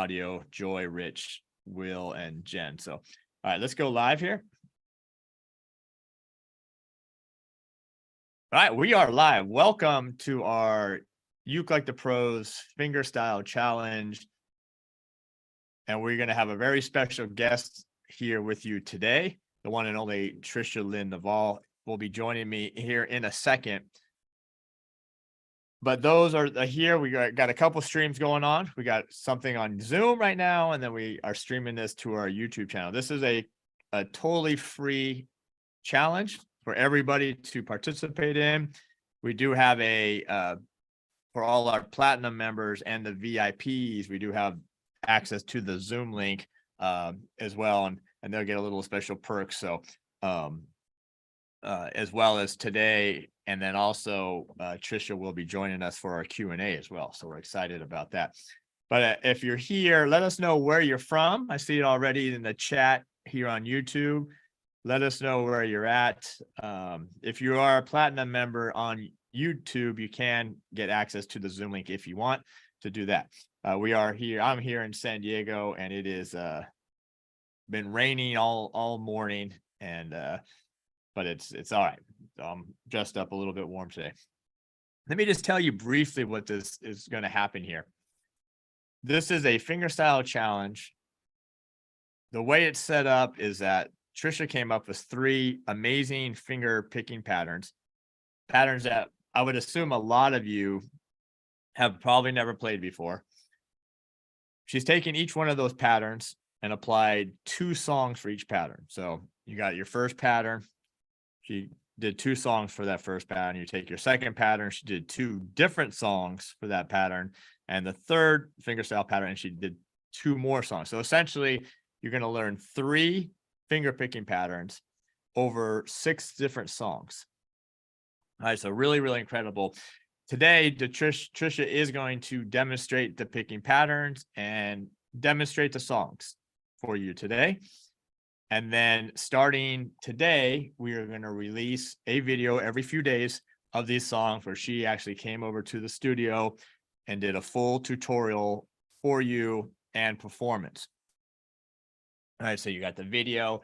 audio, Joy, Rich, Will, and Jen. So, all right, let's go live here. All right, we are live. Welcome to our Ukelikethepros Fingerstyle Challenge. And we're going to have a very special guest here with you today. The one and only Trisha Lynn Naval will be joining me here in a second. But those are here. We got a couple streams going on. We got something on Zoom right now, and then we are streaming this to our YouTube channel. This is a totally free challenge for everybody to participate in. We do have for all our platinum members and the VIPs, we do have access to the Zoom link as well, and they'll get a little special perks. So as well as today, and then also Trisha will be joining us for our Q&A as well. So we're excited about that. But if you're here, let us know where you're from. I see it already in the chat here on YouTube. Let us know where you're at. If you are a platinum member on YouTube, you can get access to the Zoom link if you want to do that. We are here. I'm here in San Diego, and it is been raining all morning, and but it's all right. I'm dressed up a little bit warm today. Let me just tell you briefly what this is going to happen here. This is a fingerstyle challenge. The way it's set up is that Trisha came up with 3 amazing finger picking patterns that I would assume a lot of you have probably never played before. She's taken each one of those patterns and applied 2 songs for each pattern. So you got your first pattern. She did 2 songs for that first pattern. You take your second pattern. She did 2 different songs for that pattern. And the third fingerstyle pattern, and she did 2 more songs. So essentially, you're going to learn 3 finger picking patterns over 6 different songs. All right, so really, really incredible. Today, Trisha is going to demonstrate the picking patterns and demonstrate the songs for you today. And then starting today, we are going to release a video every few days of these songs where she actually came over to the studio and did a full tutorial for you and performance. All right, so you got the video,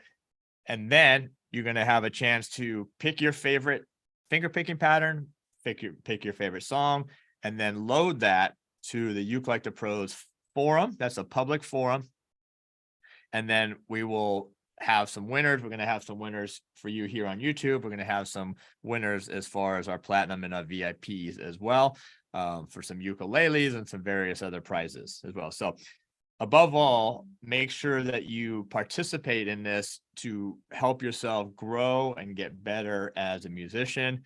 and then you're going to have a chance to pick your favorite finger picking pattern, pick your favorite song, and then load that to the Ukelikethepros forum. That's a public forum. And then we will have some winners. We're going to have some winners for you here on YouTube. We're going to have some winners as far as our platinum and our VIPs as well, for some ukuleles and some various other prizes as well. So above all, make sure that you participate in this to help yourself grow and get better as a musician.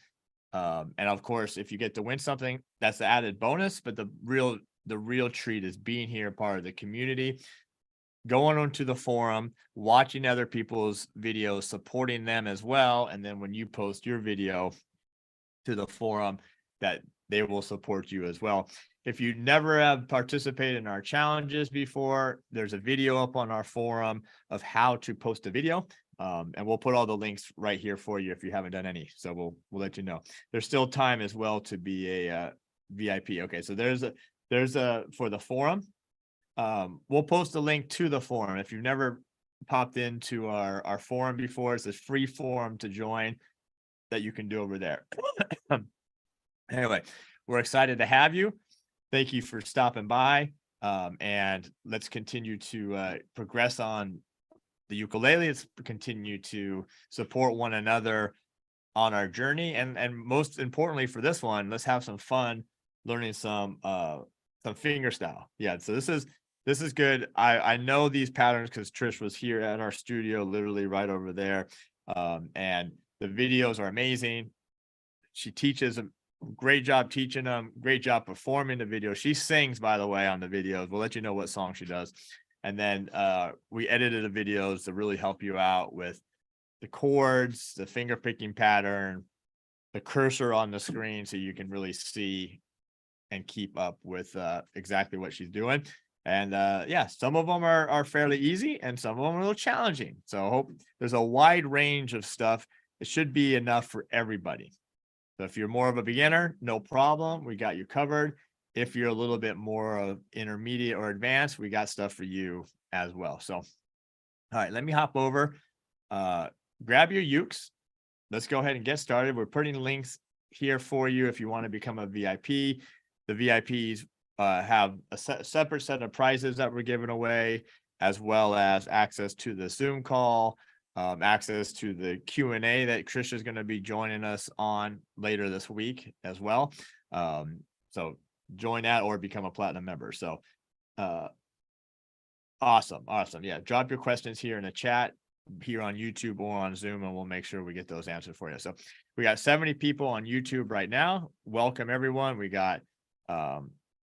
And of course, if you get to win something, that's the added bonus. But the real treat is being here, part of the community, going onto the forum, watching other people's videos, supporting them as well. And then when you post your video to the forum, that they will support you as well. If you never have participated in our challenges before, there's a video up on our forum of how to post a video. And we'll put all the links right here for you if you haven't done any. So we'll let you know. There's still time as well to be a VIP. Okay, so there's a for the forum. We'll post a link to the forum. If you've never popped into our forum before, it's a free forum to join that you can do over there. Anyway, we're excited to have you. Thank you for stopping by. And let's continue to progress on the ukulele. Let's continue to support one another on our journey. And most importantly for this one, let's have some fun learning some fingerstyle. Yeah, so this is good. I know these patterns because Trish was here at our studio, literally right over there. And the videos are amazing. She teaches a great job teaching them, great job performing the video. She sings, by the way, on the videos. We'll let you know what song she does. And then we edited the videos to really help you out with the chords, the finger picking pattern, the cursor on the screen, so you can really see and keep up with exactly what she's doing. And yeah, some of them are fairly easy and some of them are a little challenging. So I hope there's a wide range of stuff. It should be enough for everybody. So if you're more of a beginner, no problem. We got you covered. if you're a little bit more of intermediate or advanced, we got stuff for you as well. So, all right, let me hop over. Grab your ukes. Let's go ahead and get started. We're putting links here for you if you want to become a VIP. The VIPs have a separate set of prizes that we're giving away, as well as access to the Zoom call, access to the Q&A that Trisha is going to be joining us on later this week as well. So join that or become a platinum member. So awesome. Yeah, drop your questions here in the chat here on YouTube or on Zoom, and we'll make sure we get those answered for you. So we got 70 people on YouTube right now. Welcome everyone. We got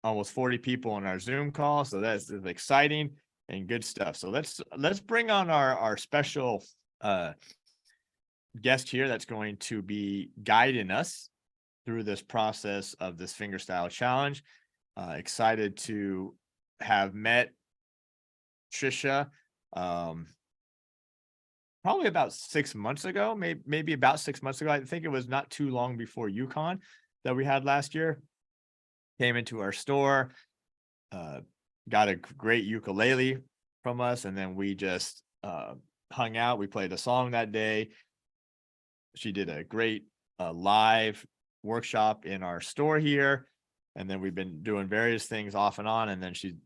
almost 40 people on our Zoom call, so that's exciting and good stuff. So let's bring on our special guest here that's going to be guiding us through this process of this fingerstyle challenge. Excited to have met Trisha probably about 6 months ago, maybe about 6 months ago. I think it was not too long before UConn that we had last year. Came into our store, got a great ukulele from us, and then we just hung out. We played a song that day. She did a great live workshop in our store here, and then we've been doing various things off and on, and then she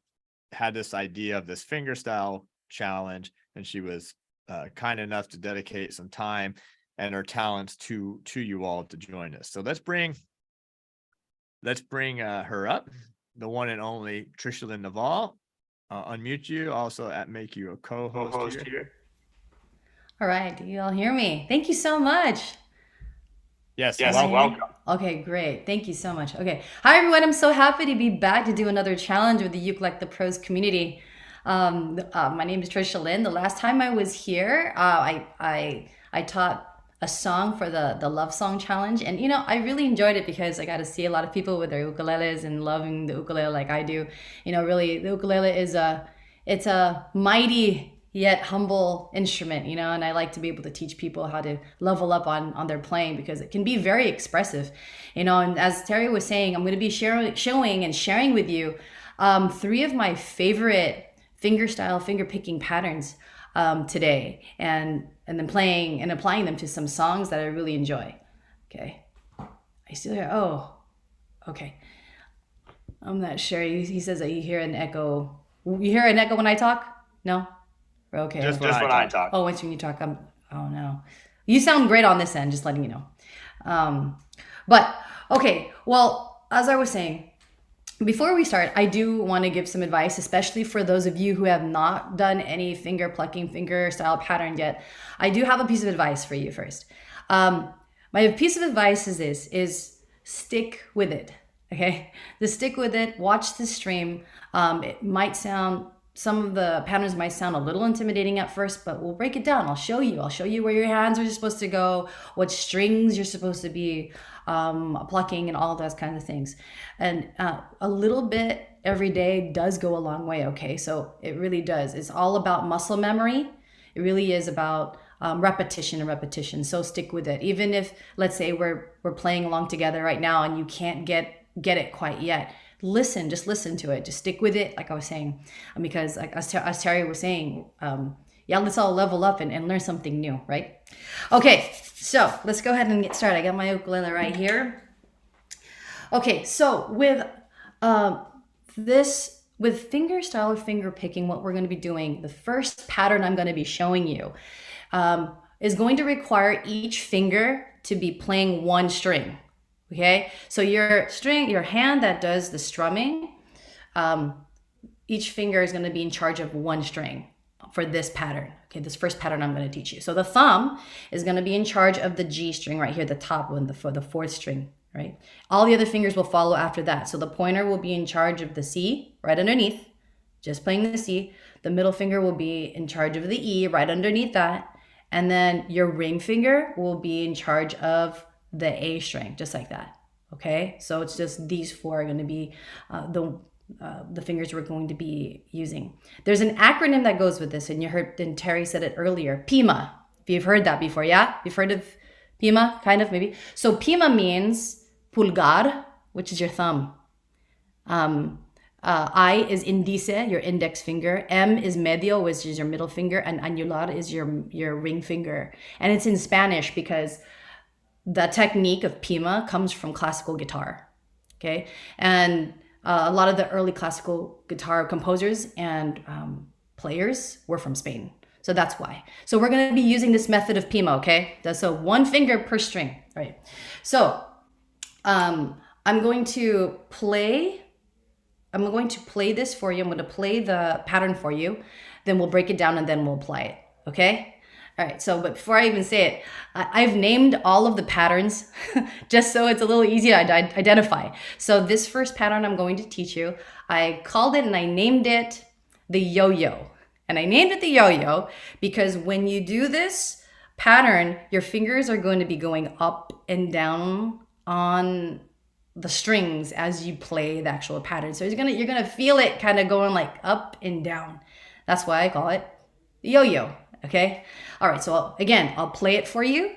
had this idea of this fingerstyle challenge, and she was kind enough to dedicate some time and her talents to you all to join us. So let's bring her up, the one and only Trisha Lynn Naval. Unmute you, also make you a co-host here. All right, do you all hear me? Thank you so much. Yes, welcome. Okay, great. Thank you so much. Okay, hi everyone. I'm so happy to be back to do another challenge with the ukelikethepros community. My name is Trisha Lynn. The last time I was here, I taught a song for the love song challenge, and I really enjoyed it because I got to see a lot of people with their ukuleles and loving the ukulele like I do. Really, the ukulele is it's a mighty yet humble instrument, and I like to be able to teach people how to level up on their playing because it can be very expressive, and as Terry was saying, I'm going to be showing and sharing with you 3 of my favorite fingerstyle finger picking patterns today, and then playing and applying them to some songs that I really enjoy. Okay, I still hear, oh, okay, I'm not sure. He says that you hear an echo. You hear an echo when I talk? No? Okay. Just when I talk. Oh, when you talk, oh no. You sound great on this end, just letting you know. But okay, well, as I was saying, before we start, I do want to give some advice, especially for those of you who have not done any finger plucking, fingerstyle pattern yet. I do have a piece of advice for you first. My piece of advice is this, is stick with it, okay? Just stick with it, watch the stream. It might sound, some of the patterns might sound a little intimidating at first, but we'll break it down. I'll show you where your hands are supposed to go, what strings you're supposed to be plucking, and all those kinds of things. And a little bit every day does go a long way, okay? So it really does. It's all about muscle memory. It really is about repetition and repetition. So stick with it. Even if, let's say we're playing along together right now and you can't get it quite yet, just listen to it. Just stick with it, like I was saying, because like as Terry was saying, yeah, let's all level up and learn something new, right? Okay, so let's go ahead and get started. I got my ukulele right here. Okay, so with fingerstyle or finger picking, what we're going to be doing, the first pattern I'm going to be showing you is going to require each finger to be playing one string. Okay, so your hand that does the strumming, each finger is going to be in charge of one string for this pattern. Okay, this first pattern I'm going to teach you. So the thumb is going to be in charge of the G string right here, the top one, the 4th string, right? All the other fingers will follow after that. So the pointer will be in charge of the C right underneath, just playing the C. The middle finger will be in charge of the E right underneath that. And then your ring finger will be in charge of the A string, just like that. Okay, so it's just these 4 are going to be the fingers we're going to be using. There's an acronym that goes with this, and and Terry said it earlier, PIMA. If you've heard that before, yeah? You've heard of PIMA, kind of, maybe? So PIMA means pulgar, which is your thumb. I is indice, your index finger. M is medio, which is your middle finger, and anular is your ring finger. And it's in Spanish because the technique of pima comes from classical guitar. Okay, and a lot of the early classical guitar composers and players were from Spain. So that's why. So we're going to be using this method of pima, okay? So one finger per string, right? So I'm going to play this for you. I'm going to play the pattern for you. Then we'll break it down and then we'll apply it, okay? All right, so but before I even say it, I've named all of the patterns just so it's a little easier to identify. So this first pattern I'm going to teach you, I called it and I named it the yo-yo. And I named it the yo-yo because when you do this pattern, your fingers are going to be going up and down on the strings as you play the actual pattern. So you're gonna feel it kind of going like up and down. That's why I call it the yo-yo. Okay. All right. So again, I'll play it for you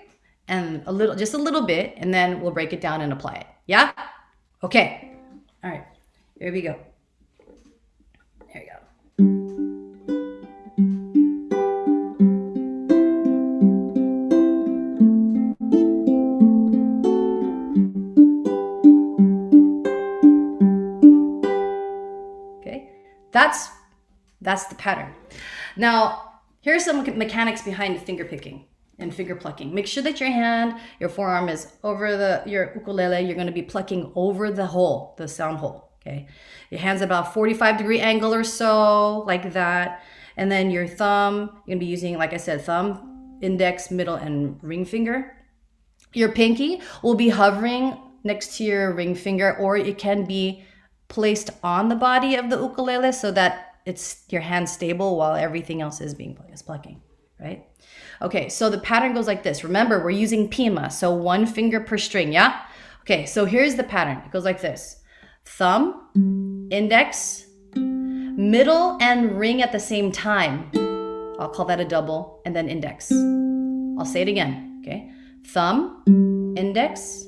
and just a little bit, and then we'll break it down and apply it. Yeah. Okay. All right. Here we go. There you go. Okay. That's the pattern. Now, here are some mechanics behind finger picking and finger plucking. Make sure that your forearm is over your ukulele. You're going to be plucking over the sound hole, okay? Your hand's about 45-degree angle or so, like that. And then your thumb, you're going to be using, like I said, thumb, index, middle, and ring finger. Your pinky will be hovering next to your ring finger, or it can be placed on the body of the ukulele so that it's your hand stable while everything else is plucking, right? Okay, so the pattern goes like this. Remember, we're using pima, so one finger per string, yeah? Okay, so here's the pattern. It goes like this. Thumb, index, middle, and ring at the same time. I'll call that a double, and then index. I'll say it again, okay? Thumb, index,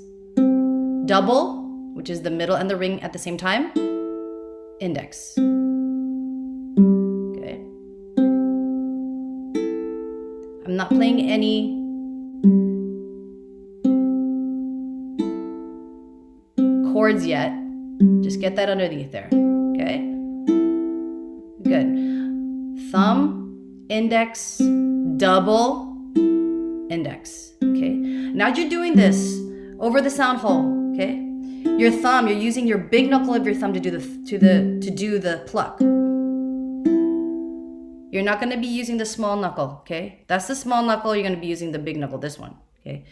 double, which is the middle and the ring at the same time, index. I'm not playing any chords yet. Just get that underneath there, okay? Good. Thumb, index, double, index, okay? Now you're doing this over the sound hole, okay? Your thumb, you're using your big knuckle of your thumb to do the pluck. You're not going to be using the small knuckle, okay? That's the small knuckle. You're going to be using the big knuckle, this one, okay?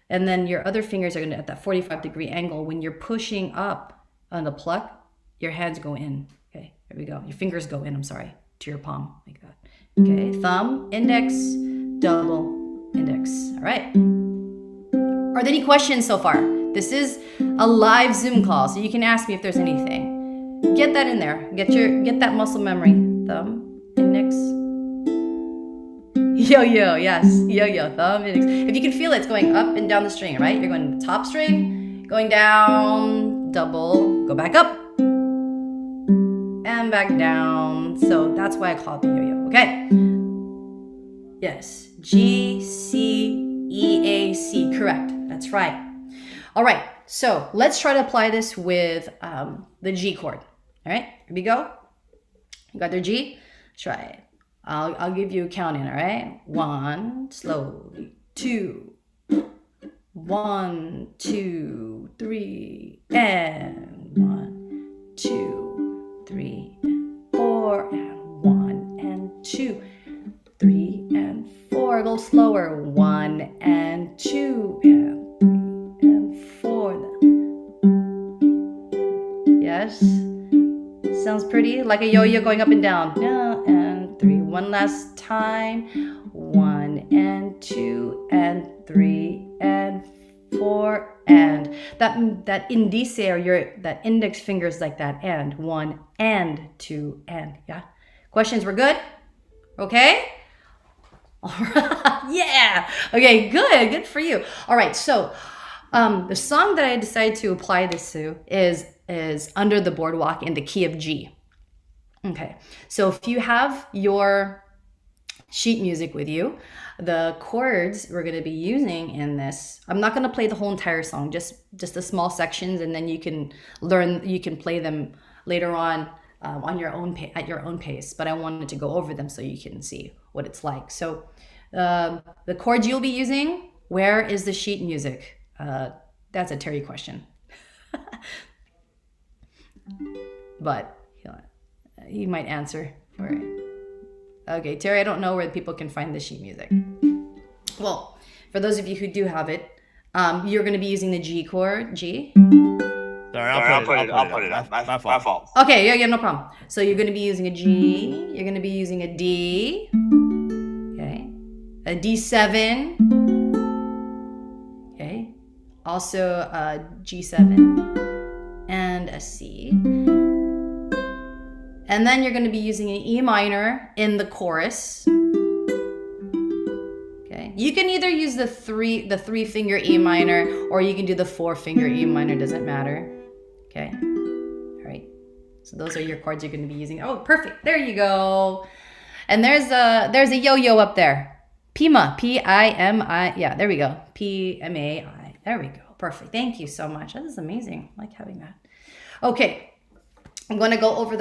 And then your other fingers are going to, at that 45-degree angle, when you're pushing up on the pluck, your hands go in, okay? There we go. Your fingers go in, to your palm, like that. Okay, thumb, index, double, index. All right. Are there any questions so far? This is a live Zoom call, so you can ask me if there's anything. Get that in there. Get that muscle memory. Thumb, index, yo-yo, yes, yo-yo, thumb, index. If you can feel it, it's going up and down the string, right? You're going top string, going down, double, go back up, and back down. So that's why I call it the yo-yo, okay? Yes, G, C, E, A, C, correct. That's right. All right, so let's try to apply this with the G chord. All right, here we go. You got their G? Try it. I'll give you a count in, all right? 1, slowly, 2, 1, 2, 3, and 1, 2, 3, and 4, and 1, and 2, 3, and 4. Go slower. 1, and 2, and 3, and 4. Yes? Sounds pretty? Like a yo-yo going up and down. Yeah, and 3. One last time. 1, and 2, and 3, and 4, and that indice, or that index finger is like that, and 1, and 2, and yeah. Questions? We're good? Okay? All right. Yeah. Okay, good for you. All right, so the song that I decided to apply this to is is Under the Boardwalk in the key of G. Okay, so if you have your sheet music with you, the chords we're going to be using in this, I'm not going to play the whole entire song, just the small sections, and then you can play them later on your own at your own pace. But I wanted to go over them so you can see what it's like. So the chords you'll be using, where is the sheet music? That's a Terry question. But he might answer for it. Okay, Terry, I don't know where people can find the sheet music. Well, for those of you who do have it, you're going to be using the G chord, G. Sorry, I'll put it up. My fault. Okay, yeah, no problem. So you're going to be using a G. You're going to be using a D. Okay, a D7. Okay, also a G7 and a C. And then you're going to be using an E minor in the chorus. Okay. You can either use the three finger E minor, or you can do the 4-finger E minor, doesn't matter. Okay. All right. So those are your chords you're going to be using. Oh, perfect. There you go. And there's a yo-yo up there. Pima, P-I-M-I. Yeah, there we go. P-M-A-I. There we go. Perfect. Thank you so much. That is amazing. I like having that. Okay. I'm going to go over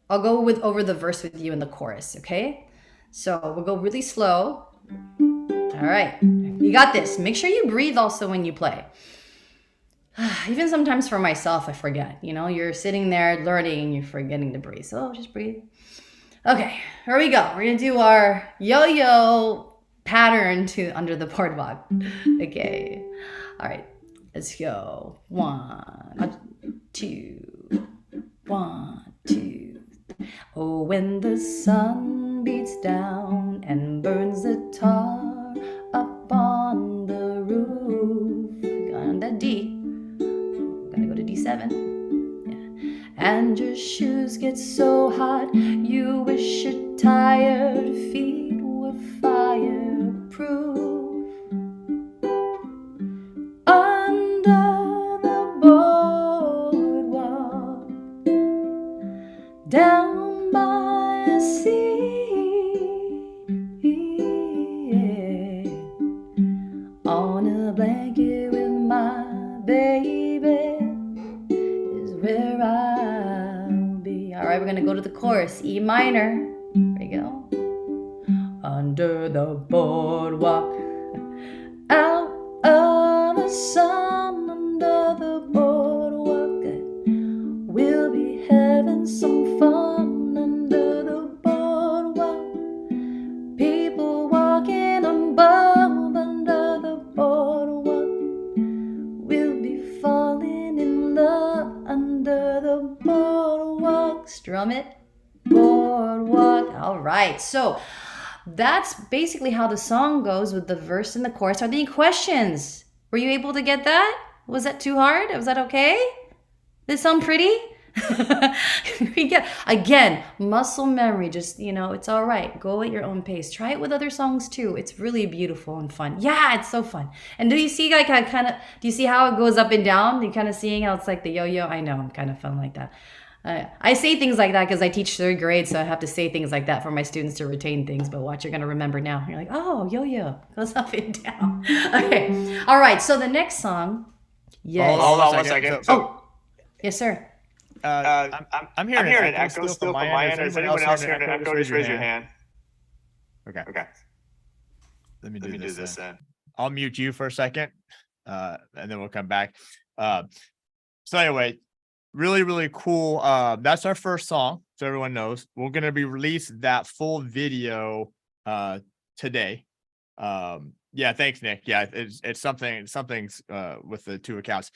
I'll go over the verse with you in the chorus, okay? So we'll go really slow. All right, you got this. Make sure you breathe also when you play. Even sometimes for myself, I forget. You're sitting there learning and you're forgetting to breathe. So just breathe. Okay, here we go. We're going to do our yo-yo pattern to Under the Boardwalk. Okay, all right, let's go. 1, 2. 1, 2. Oh, when the sun beats down and burns the tar up on the roof. On that D. I'm gonna go to D7. Yeah. And your shoes get so hot, you wish your tired feet were fireproof. Down by a sea, on a blanket with my baby is where I'll be. All right, we're gonna go to the chorus, E minor. There you go. Under the boardwalk, out of the sun, under the boardwalk, we'll be having some fun under the boardwalk. People walking above under the boardwalk. We'll be falling in love under the boardwalk. Strum it. Boardwalk. All right. So that's basically how the song goes with the verse and the chorus. Are there any questions? Were you able to get that? Was that too hard? Was that okay? Did it sound pretty? Again, muscle memory, just, it's all right. Go at your own pace. Try it with other songs too. It's really beautiful and fun. Yeah, it's so fun. And do you see do you see how it goes up and down? You kind of seeing how it's like the yo-yo? I know, I'm kind of fun like that. I say things like that because I teach 3rd grade, so I have to say things like that for my students to retain things. But watch, you're going to remember now. You're like, oh, yo-yo goes up and down. Okay. All right. So the next song. Yes. Hold on 1 second. Yes, sir. I'm hearing an echo still from my end. Is anyone else hearing an echo? Just raise your hand. Okay. Let me do this then. I'll mute you for a second, and then we'll come back. So anyway, really, really cool. That's our first song, so everyone knows. We're going to be releasing that full video today. Yeah, thanks, Nick. Yeah, it's something's with the 2 accounts.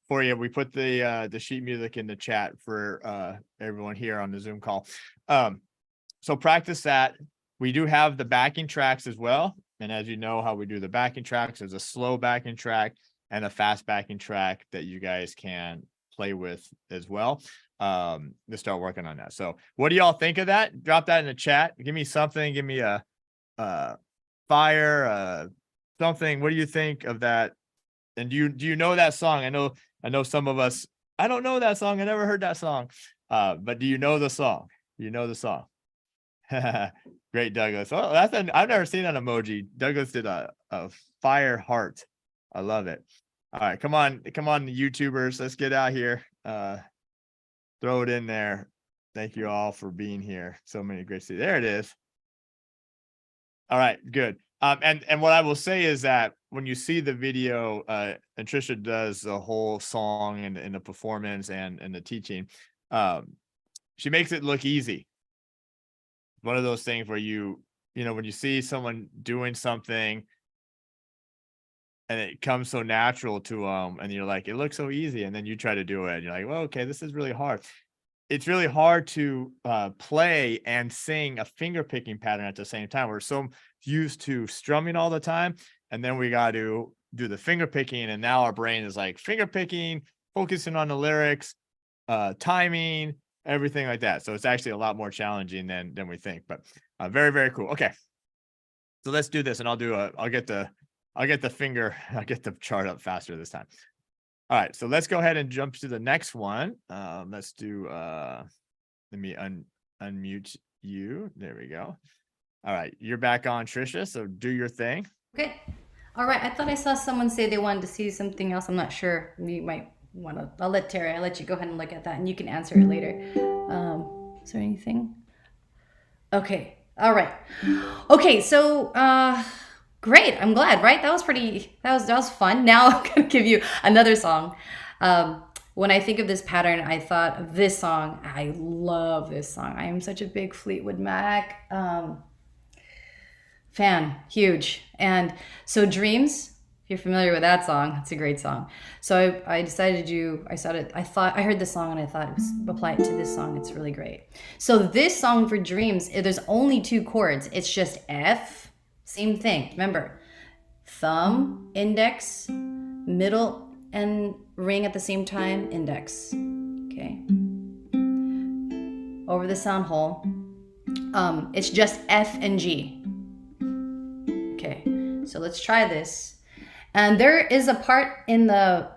For you, we put the sheet music in the chat for everyone here on the Zoom call. So practice that. We do have the backing tracks as well. And as you know how we do the backing tracks, there's a slow backing track and a fast backing track that you guys can play with as well. To start working on that. So what do y'all think of that? Drop that in the chat. Give me something. Give me a fire, something. What do you think of that? And do you know that song? I know I know some of us, I don't know that song. I never heard that song. But do you know the song? You know the song. Great, Douglas. Oh, I've never seen that emoji. Douglas did a fire heart. I love it. All right, come on, YouTubers. Let's get out here. Throw it in there. Thank you all for being here. So many great see. There it is. All right, good. And what I will say is that when you see the video, and Trisha does the whole song and the performance and the teaching, she makes it look easy. One of those things where you know, when you see someone doing something and it comes so natural to them, and you're like, it looks so easy, and then you try to do it, and you're like, well, okay, this is really hard. It's really hard to play and sing a finger picking pattern at the same time. We're so used to strumming all the time, and then we got to do the finger picking, and now our brain is like finger picking, focusing on the lyrics, timing, everything like that. So it's actually a lot more challenging than we think, but very, very cool. Okay, so let's do this, and I'll get the chart up faster this time. All right, so let's go ahead and jump to the next one. Let's do, let me unmute you. There we go. All right, you're back on, Trisha, so do your thing. Okay. All right. I thought I saw someone say they wanted to see something else. I'm not sure. You might want to, I'll let you go ahead and look at that, and you can answer it later. Is there anything? Okay. All right. Okay. So, great. I'm glad, right? That was fun. Now I'm going to give you another song. When I think of this pattern, I thought of this song. I love this song. I am such a big Fleetwood Mac fan, huge. And so Dreams, if you're familiar with that song, it's a great song. So I decided I heard this song and I thought, apply it to this song. It's really great. So this song for Dreams, there's only 2 chords. It's just F, same thing. Remember, thumb, index, middle, and ring at the same time, index. Okay. Over the sound hole. It's just F and G. Okay, so let's try this. And there is a part in the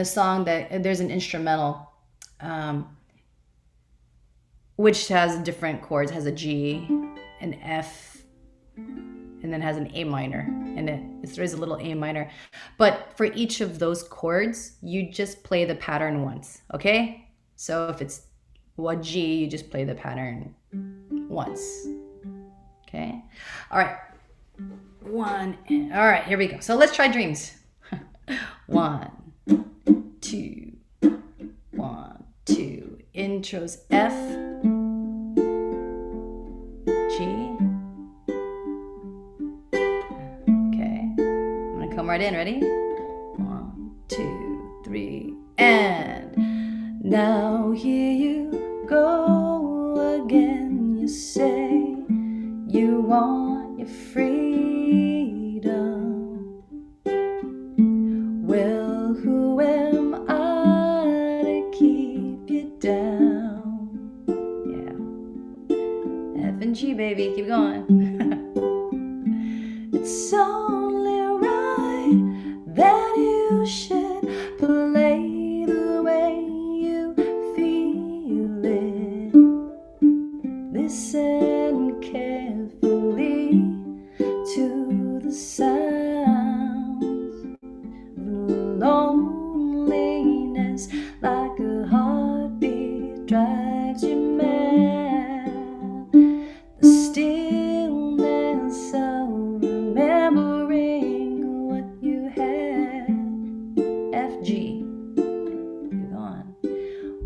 song that there's an instrumental, which has different chords, has a G, an F, and then has an A minor in it. There is a little A minor. But for each of those chords, you just play the pattern once, okay? So if it's a G, you just play the pattern once, okay? All right. All right, here we go. So let's try Dreams. 1, 2, 1, 2. Intros F, G. Okay, I'm gonna come right in. Ready? 1, 2, 3, and now here you go again. You say you want your freedom. Well, who am I to keep you down? Yeah. F and G, baby, keep going. It's only right that you should play the way you feel it. Listen carefully to the sounds of loneliness, like a heartbeat drives you mad. The stillness of remembering what you had. F, G. Go on.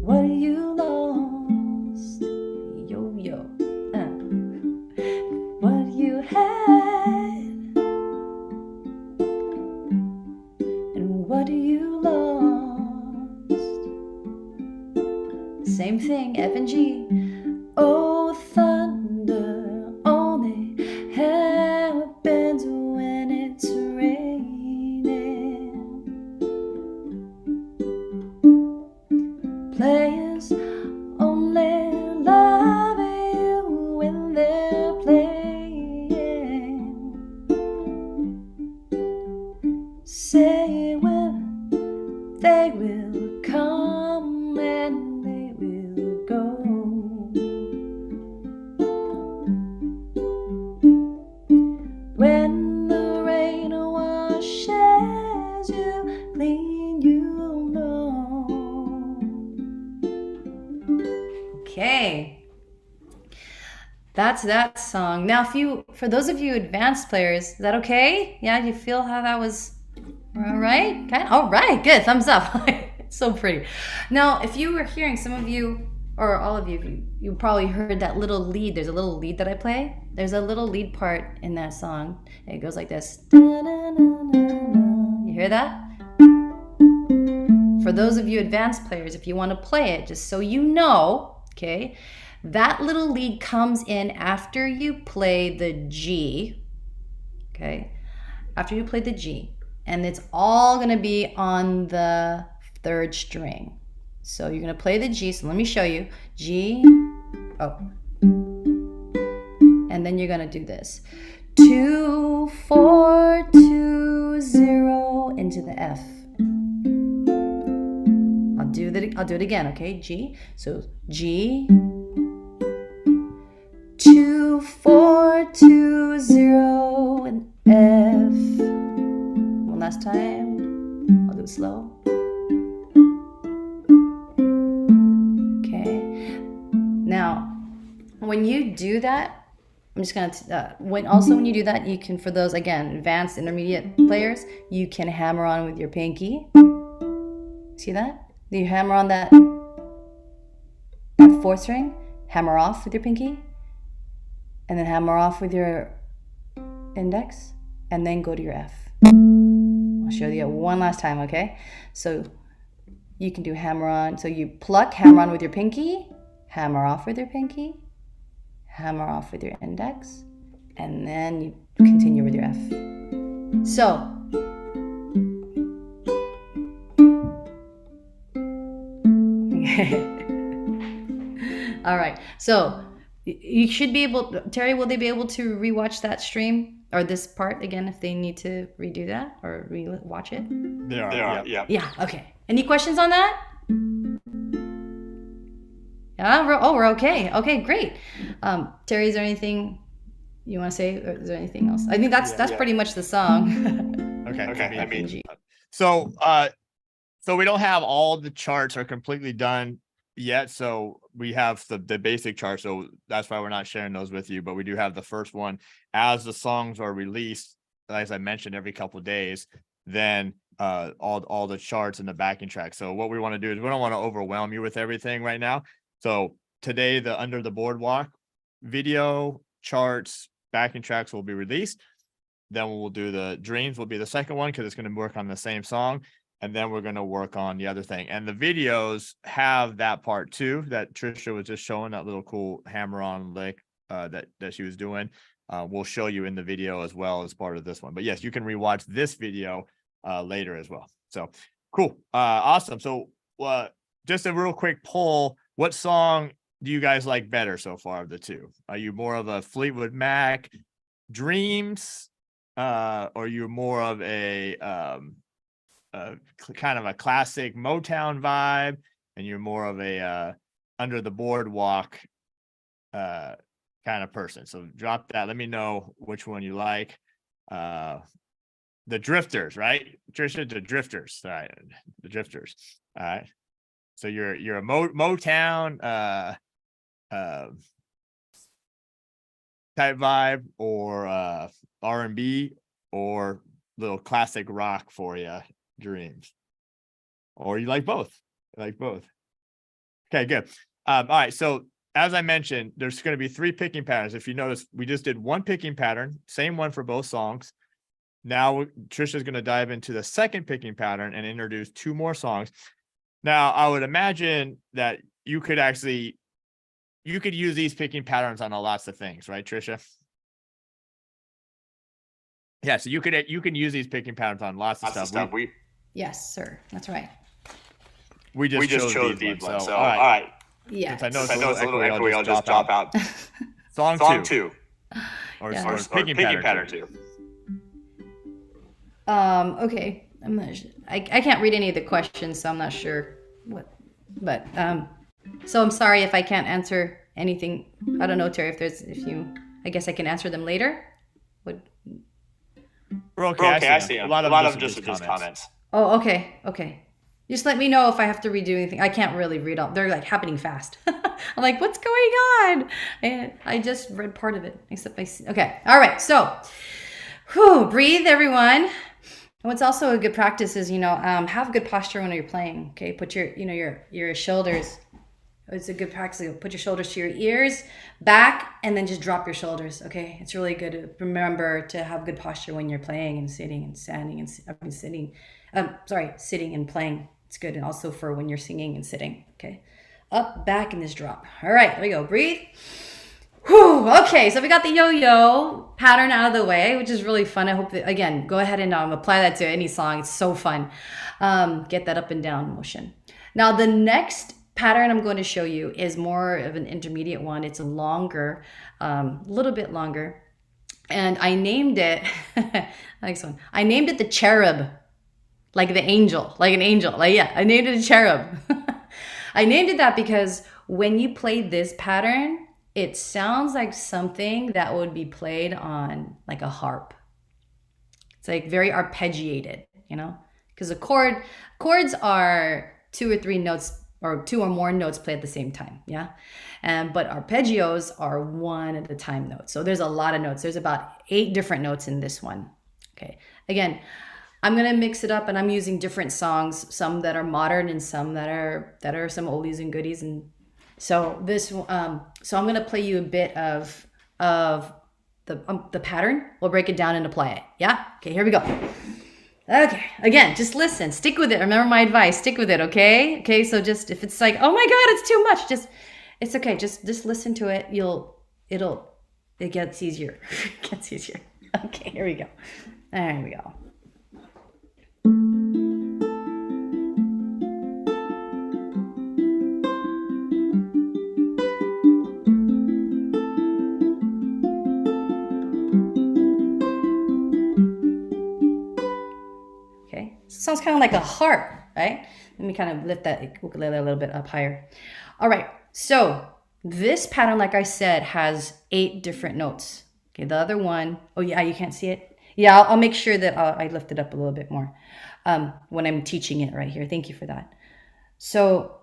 What you lost? Yo, yo. That's that song. Now, for those of you advanced players, is that okay? Yeah, you feel how that was all right? Kind all right, good. Thumbs up. It's so pretty. Now, if you were hearing, some of you or all of you probably heard that little lead. There's a little lead that I play. There's a little lead part in that song. It goes like this. You hear that? For those of you advanced players, if you want to play it, just so you know, okay, that little lead comes in after you play the G, okay, after you play the G, and it's all going to be on the third string. So you're going to play the G, so let me show you. G, oh, and then you're going to do this. 2, 4, 2, 0 into the F. I'll do it again, okay? G. So G, 2, 4, 2, 0, and F. One last time. I'll do it slow. Okay. Now, when you do that, I'm just gonna when you do that, you can, for those again advanced intermediate players, you can hammer on with your pinky. See that? You hammer on that fourth string, hammer off with your pinky, and then hammer off with your index, and then go to your F. I'll show you one last time, okay? So you can do hammer on. So you pluck, hammer on with your pinky, hammer off with your pinky, hammer off with your index, and then you continue with your F. So all right, so you should be able, Terry, will they be able to rewatch that stream or this part again if they need to redo that or re-watch it? They are, yeah. Yeah, okay. Any questions on that? Yeah, we're okay. Okay, great. Terry, is there anything you want to say, or is there anything else? I think that's pretty much the song. Okay. So we don't have all the charts are completely done yet. So we have the basic chart. So that's why we're not sharing those with you. But we do have the first one as the songs are released, as I mentioned, every couple of days. Then all the charts and the backing track. So what we want to do is we don't want to overwhelm you with everything right now. So today, the Under the Boardwalk video, charts, backing tracks will be released. Then we'll do the Dreams will be the second one because it's going to work on the same song. And then we're going to work on the other thing. And the videos have that part too, that Trisha was just showing, that little cool hammer-on lick that she was doing. We'll show you in the video as well as part of this one. But yes, you can rewatch this video later as well. So cool. Awesome. So just a real quick poll. What song do you guys like better so far of the two? Are you more of a Fleetwood Mac Dreams? Or you're more of a kind of a classic Motown vibe, and you're more of a Under the Boardwalk kind of person? So drop that. Let me know which one you like. The Drifters, right, Trisha? The Drifters, all right? The Drifters, all right. So you're a Motown type vibe, or R&B, or little classic rock for you, Dreams, or you like both? Okay, good. All right, so as I mentioned, there's going to be 3 picking patterns. If you notice, we just did 1 picking pattern, same one for both songs. Now Trisha's going to dive into the second picking pattern and introduce 2 more songs. Now I would imagine that you could use these picking patterns on lots of things, right, Trisha? Yeah, so you can use these picking patterns on lots of stuff. Yes, sir. That's right. We just chose these ones. So all right. Yeah. Since I know it's a little echoey, I'll just drop out. Song two. Or picking pattern 2. Okay. I can't read any of the questions, so I'm not sure what. But so I'm sorry if I can't answer anything. I don't know, Terry. I guess I can answer them later. We're okay. I see them. A lot of them just comments. Oh, okay. Just let me know if I have to redo anything. I can't really read all. They're like happening fast. I'm like, what's going on? And I just read part of it, except I see. Okay. All right. So, breathe, everyone. And what's also a good practice is, have good posture when you're playing. Okay. Put your shoulders. It's a good practice. Put your shoulders to your ears, back, and then just drop your shoulders. Okay. It's really good to remember to have good posture when you're playing and sitting and standing and sitting and playing. It's good. And also for when you're singing and sitting. Okay. Up, back, and this drop. All right. There we go. Breathe. Whew. Okay. So we got the yo-yo pattern out of the way, which is really fun. I hope that, again, go ahead and apply that to any song. It's so fun. Get that up and down motion. Now, the next pattern I'm going to show you is more of an intermediate one. It's a longer, little bit longer. And I named it, next one. I named it the Cherub. Like the angel, like an angel. I named it a cherub. I named it that because when you play this pattern, it sounds like something that would be played on like a harp. It's like very arpeggiated, because the chords are 2 or 3 notes or 2 or more notes played at the same time. Yeah. But arpeggios are 1 at a time notes. So there's a lot of notes. There's about 8 different notes in this one. Okay. Again, I'm going to mix it up, and I'm using different songs, some that are modern and some that are some oldies and goodies. And so so I'm going to play you a bit of the pattern. We'll break it down and apply it. Yeah. Okay. Here we go. Okay. Again, just listen, stick with it. Remember my advice, stick with it. Okay. Okay. So just, if it's like, oh my God, it's too much, it's okay. Just listen to it. It gets easier. It gets easier. Okay. Here we go. There we go. Sounds kind of like a harp, right? Let me kind of lift that ukulele a little bit up higher. All right, so this pattern, like I said, has 8 different notes. Okay, the other one, oh yeah, you can't see it? Yeah, I'll make sure that I lift it up a little bit more when I'm teaching it right here. Thank you for that. So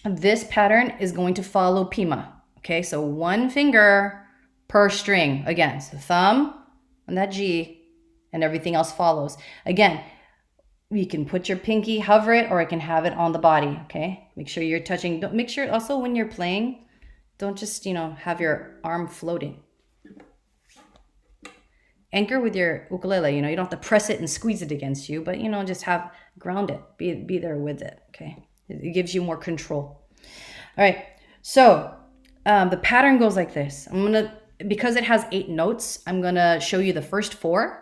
this pattern is going to follow Pima. Okay, so 1 finger per string. Again, so thumb on that G and everything else follows. Again, you can put your pinky, hover it, or I can have it on the body, okay? Make sure you're touching. Make sure also when you're playing, don't just, have your arm floating. Anchor with your ukulele, you don't have to press it and squeeze it against you, but, just ground it. Be there with it, okay? It gives you more control. All right, so the pattern goes like this. Because it has 8 notes, I'm gonna show you the first 4,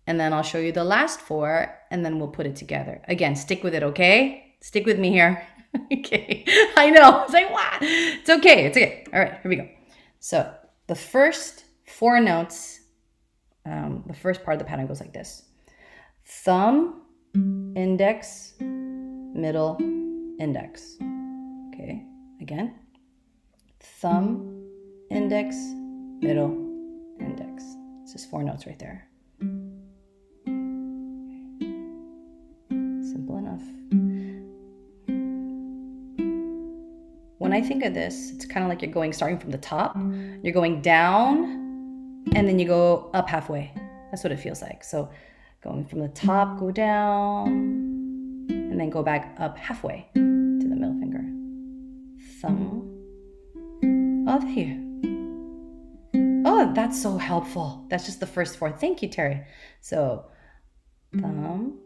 and then I'll show you the last 4, and then we'll put it together. Again, stick with it, okay? Stick with me here. Okay, I know. It's like, what? It's okay. It's okay. All right, here we go. So the first 4 notes, the first part of the pattern goes like this. Thumb, index, middle, index. Okay, again. Thumb, index, middle, index. It's just 4 notes right there. Simple enough. When I think of this, it's kind of like you're starting from the top. You're going down, and then you go up halfway. That's what it feels like. So going from the top, go down, and then go back up halfway to the middle finger. Thumb. Oh, there you. Oh, that's so helpful. That's just the first 4. Thank you, Terry. So thumb,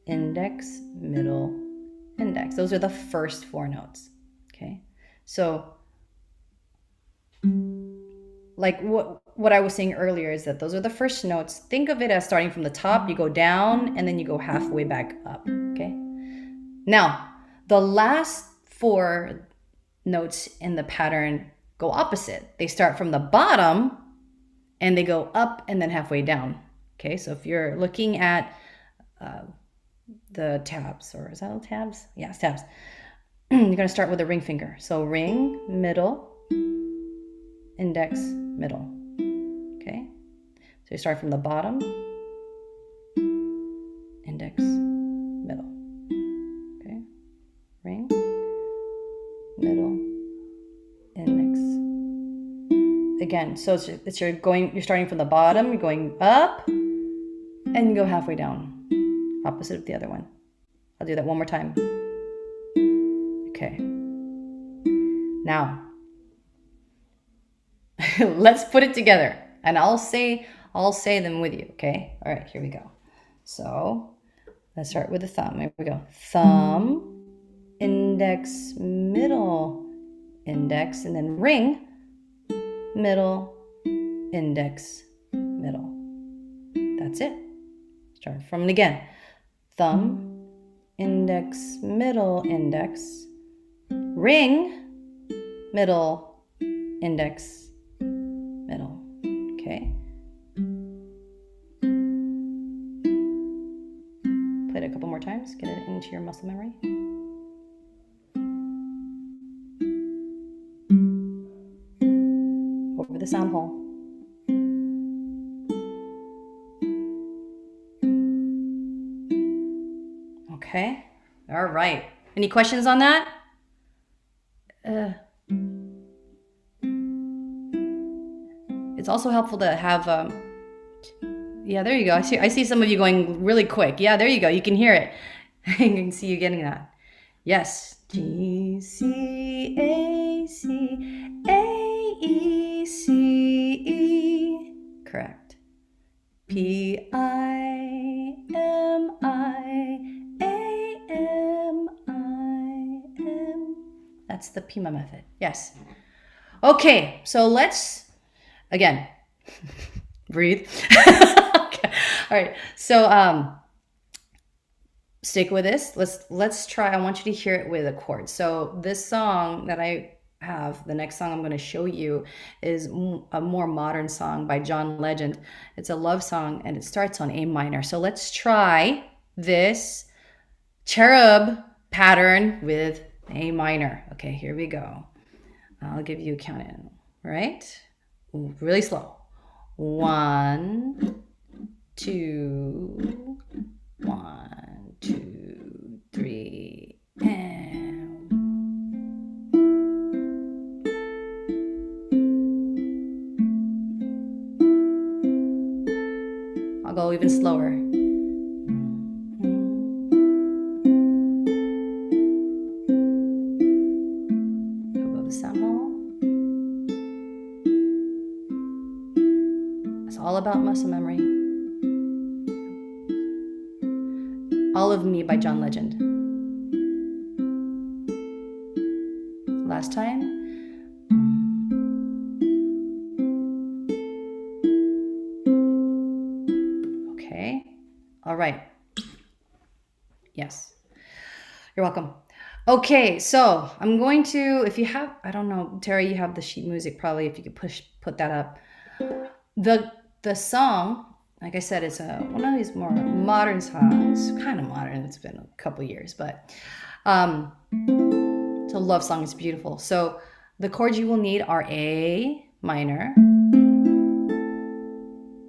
index, middle, index. Those are the first 4 notes. Okay. So like what I was saying earlier is that those are the first notes. Think of it as starting from the top, you go down, and then you go halfway back up. Okay. Now, the last 4 notes in the pattern go opposite. They start from the bottom and they go up and then halfway down. Okay, so if you're looking at the tabs, or is that all tabs? Yeah, it's tabs. You're going to start with a ring finger. So ring, middle, index, middle. Okay, so you start from the bottom, index, middle. again. So you're starting from the bottom, you're going up, and you go halfway down. Opposite of the other one. I'll do that one more time. Okay. Now, let's put it together, and I'll say them with you. Okay. All right. Here we go. So let's start with the thumb. Here we go. Thumb, index, middle, index, and then ring, middle, index, middle. That's it. Start from it again. Thumb, index, middle, index, ring, middle, index, middle. Okay. Play it a couple more times. Get it into your muscle memory. Over the sound hole. Okay. All right. Any questions on that? It's also helpful to have, yeah, there you go. I see some of you going really quick. Yeah, there you go. You can hear it. I can see you getting that. Yes. G, C, A, C, A, E, C, E. Correct. P, I, M, I, A, M, I, M. That's the Pima method. Yes. Okay, so let's, again, breathe. Okay. All right, so stick with this. Let's try. I want you to hear it with a chord. So this song that I have, the next song I'm going to show you, is a more modern song by John Legend. It's a love song, and it starts on A minor. So let's try this Cherub pattern with A minor. Okay, here we go. I'll give you a count in, right? Really slow. 1, 2, 1, 2, 3, and I'll go even slower. Above the sound hole. It's all about muscle memory. All of Me by John Legend. Last time. Okay. All right. Yes. You're welcome. Okay, so I'm going to, if you have, I don't know, Terry, you have the sheet music probably, if you could put that up. The song, like I said, it's one of these more modern songs. Kind of modern. It's been a couple years, but it's a love song. It's beautiful. So the chords you will need are A minor.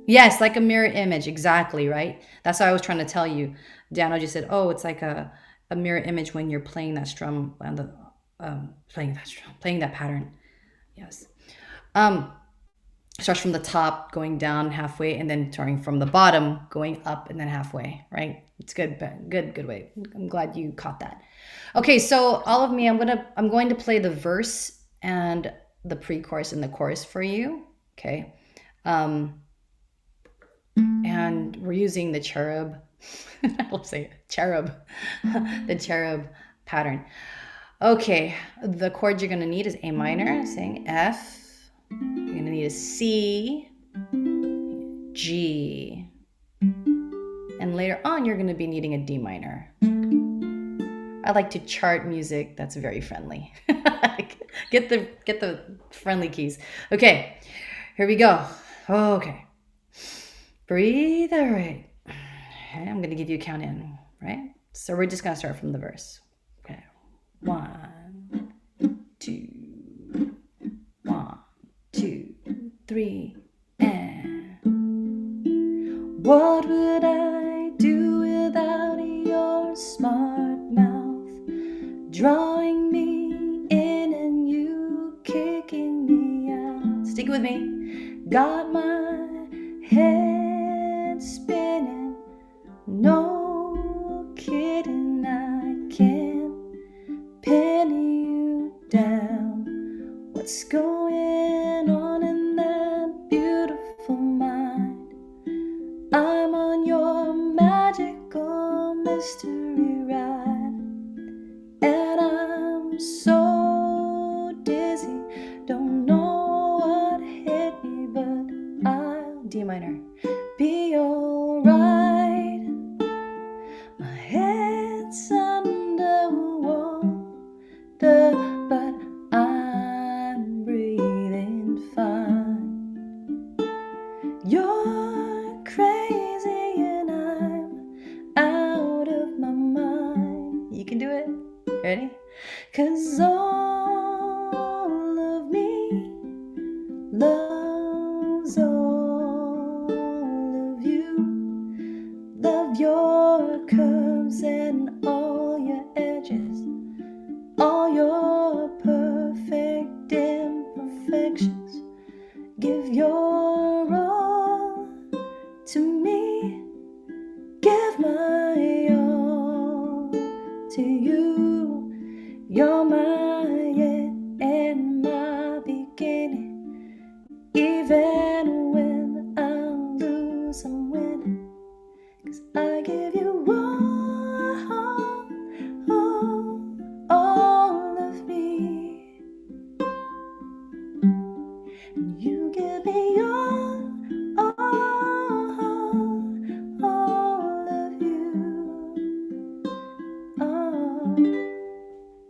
Yes, like a mirror image. Exactly, right? That's what I was trying to tell you. Dano just said, oh, it's like a mirror image when you're playing that strum and the playing that pattern. Yes. Starts from the top, going down halfway, and then starting from the bottom, going up and then halfway, right? It's good way. I'm glad you caught that. Okay, so All of Me, I'm going to play the verse and the pre-chorus and the chorus for you. Okay. And we're using the Cherub. I'll say it, Cherub. The Cherub pattern. Okay, the chord you're gonna need is A minor, saying F. You're gonna need a C, G, and later on you're gonna be needing a D minor. I like to chart music that's very friendly. Get the friendly keys. Okay, here we go. Okay, breathe. All right. Okay, I'm gonna give you a count in. Right. So we're just gonna start from the verse. Okay. 1, 2. 1, 2, 3, and what would I do without your smart mouth, drawing me in and you kicking me out? Stick with me. Got my head spinning. No kidding, I can't pin you down. What's going on in that beautiful mind? I'm on your magical mystery ride, and I'm so dizzy, don't know what hit me, but I'll D minor be alright. My head's underwater, but I'm breathing fine. You're crazy and I'm out of my mind. You can do it. Ready? 'Cause all of me loves all of you. Love your curves and all your edges, all your perfect imperfections. Give your all to me. Give my all to you. You're my end and my beginning. Even when I lose, I'm winning. 'Cause I give you all of me. And you give me all of you.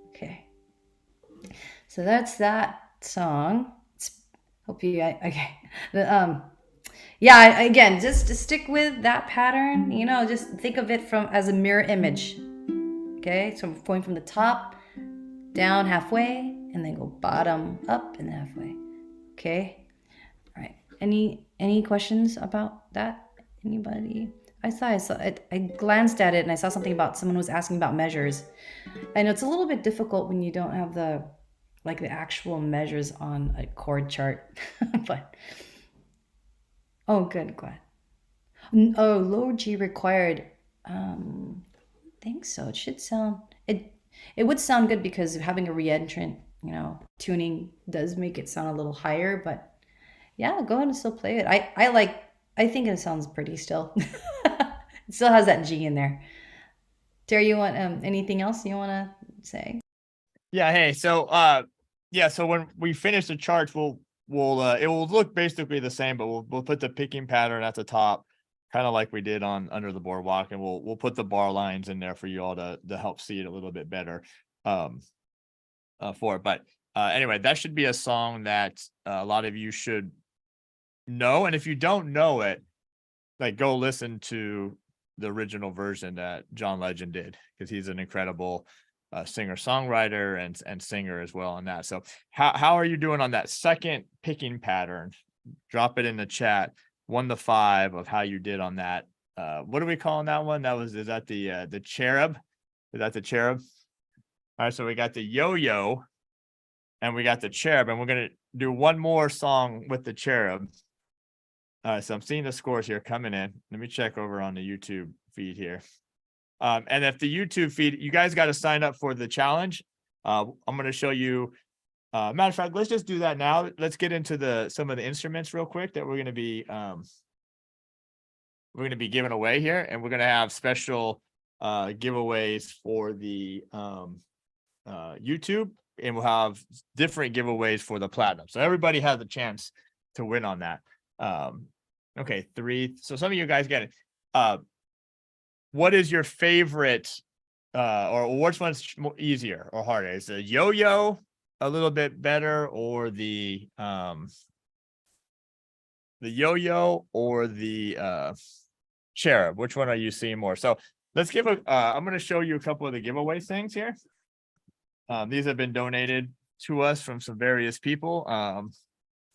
Okay. So that's that song. Hope you okay. Yeah, again, just to stick with that pattern, just think of it as a mirror image. Okay, so going from the top down halfway and then go bottom up and halfway. Okay. All right. Any questions about that? Anybody? I glanced at it and I saw something about someone was asking about measures. I know it's a little bit difficult when you don't have the actual measures on a chord chart, but oh, good, glad. Oh, low G required. Think so. It should sound it would sound good because having a reentrant, tuning does make it sound a little higher, but yeah, go ahead and still play it. I think it sounds pretty still. It still has that G in there. Terry, you want anything else you want to say? Yeah. Hey, so so when we finish the charts, we'll it will look basically the same, but we'll put the picking pattern at the top, kind of like we did on Under the Boardwalk, and we'll put the bar lines in there for you all to help see it a little bit better for it. But anyway, that should be a song that a lot of you should know, and if you don't know it, like go listen to the original version that John Legend did, because he's an incredible singer songwriter and singer as well on that. So how are you doing on that second picking pattern? Drop it in the chat, 1 to 5 of how you did on that. What are we calling that one? Is that the Cherub? Is that the Cherub? All right, so we got the yo-yo and we got the Cherub, and we're gonna do one more song with the Cherub. All right, so I'm seeing the scores here coming in. Let me check over on the YouTube feed here. And if the YouTube feed, you guys got to sign up for the challenge. I'm going to show you. Matter of fact, let's just do that now. Let's get into some of the instruments real quick that we're going to be giving away here, and we're going to have special giveaways for the YouTube, and we'll have different giveaways for the platinum. So everybody has a chance to win on that. Okay, 3. So some of you guys get it. What is your favorite or which one's easier or harder? Is the yo-yo a little bit better, or the yo-yo or the Cherub? Which one are you seeing more? So let's give I'm going to show you a couple of the giveaway things here. These have been donated to us from some various people.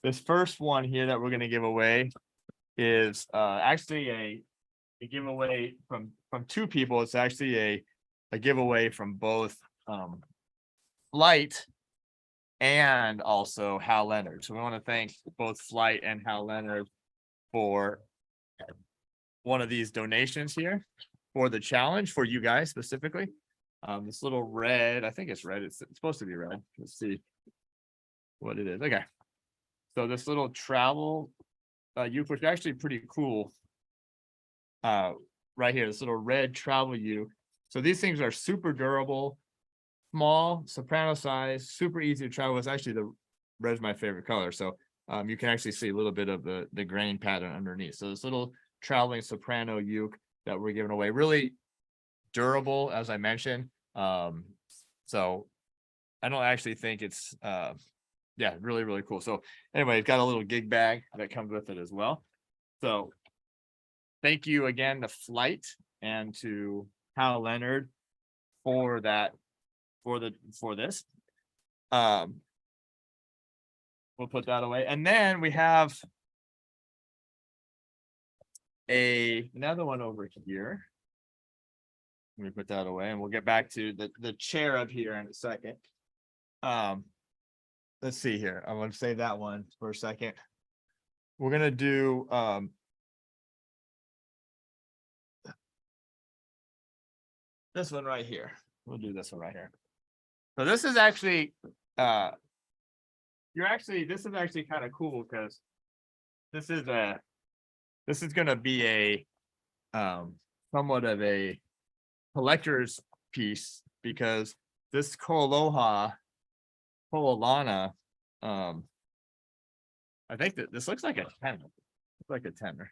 This first one here that we're going to give away is actually a giveaway from 2 people. It's actually a giveaway from both Light and also Hal Leonard. So we want to thank both Flight and Hal Leonard for one of these donations here for the challenge for you guys specifically. This little red, I think it's red. It's supposed to be red. Let's see what it is. Okay. So this little travel uke, which is actually pretty cool. Right here, this little red travel uke. So these things are super durable, small, soprano size, super easy to travel with. Actually, the red's my favorite color. So you can actually see a little bit of the grain pattern underneath. So this little traveling soprano uke that we're giving away, really durable, as I mentioned. So I don't actually think it's yeah, really, really cool. So anyway, it's got a little gig bag that comes with it as well. So thank you again to Flight and to Hal Leonard for that, for this. We'll put that away. And then we have another one over here. Let me put that away and we'll get back to the Cherub here in a second. Let's see here. I'm going to save that one for a second. We're going to do this one right here. We'll do this one right here. So this is actually this is actually kind of cool because this is going to be a somewhat of a collector's piece, because this Koalana, I think that this looks like a tenor. Looks like a tenor.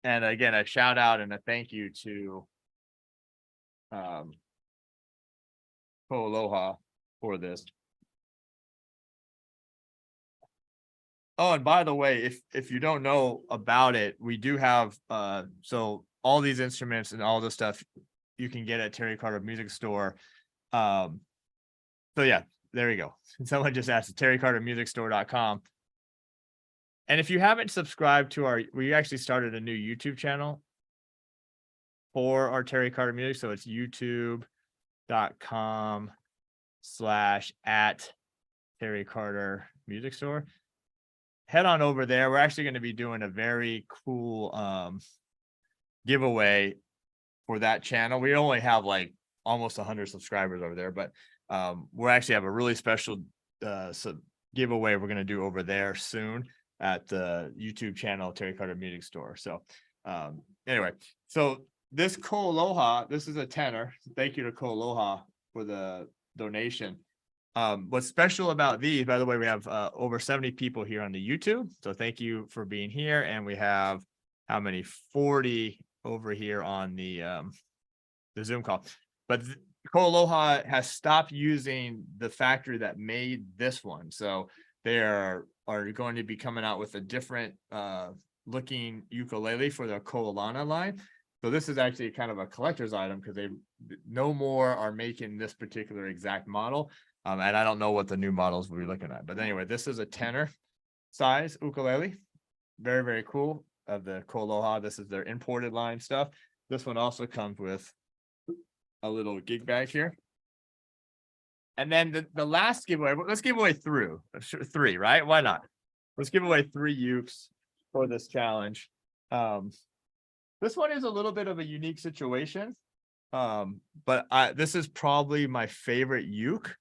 And again, a shout out and a thank you to Koaloha for this. Oh, and by the way, if you don't know about it, we do have so all these instruments and all this stuff you can get at Terry Carter Music Store. So yeah, there you go. Someone just asked terrycartermusicstore.com. And if you haven't subscribed to we actually started a new YouTube channel for our Terry Carter Music. So it's youtube.com/@Terry Carter Music Store. Head on over there. We're actually going to be doing a very cool giveaway for that channel. We only have like almost 100 subscribers over there, but we'll actually have a really special giveaway we're going to do over there soon at the YouTube channel, Terry Carter Music Store. So anyway, so this Koaloha, this is a tenor. Thank you to Koaloha for the donation. What's special about these, by the way, we have over 70 people here on the YouTube. So thank you for being here. And we have how many? 40 over here on the Zoom call. But Koaloha has stopped using the factory that made this one. So they are going to be coming out with a different looking ukulele for their Koalana line. So this is actually kind of a collector's item because they no more are making this particular exact model. And I don't know what the new models we're looking at. But anyway, this is a tenor size ukulele. Very, very cool of the Koaloha. This is their imported line stuff. This one also comes with a little gig bag here. And then the last giveaway, let's give away three, right? Why not? Let's give away 3 ukes for this challenge. This one is a little bit of a unique situation. But this is probably my favorite uke.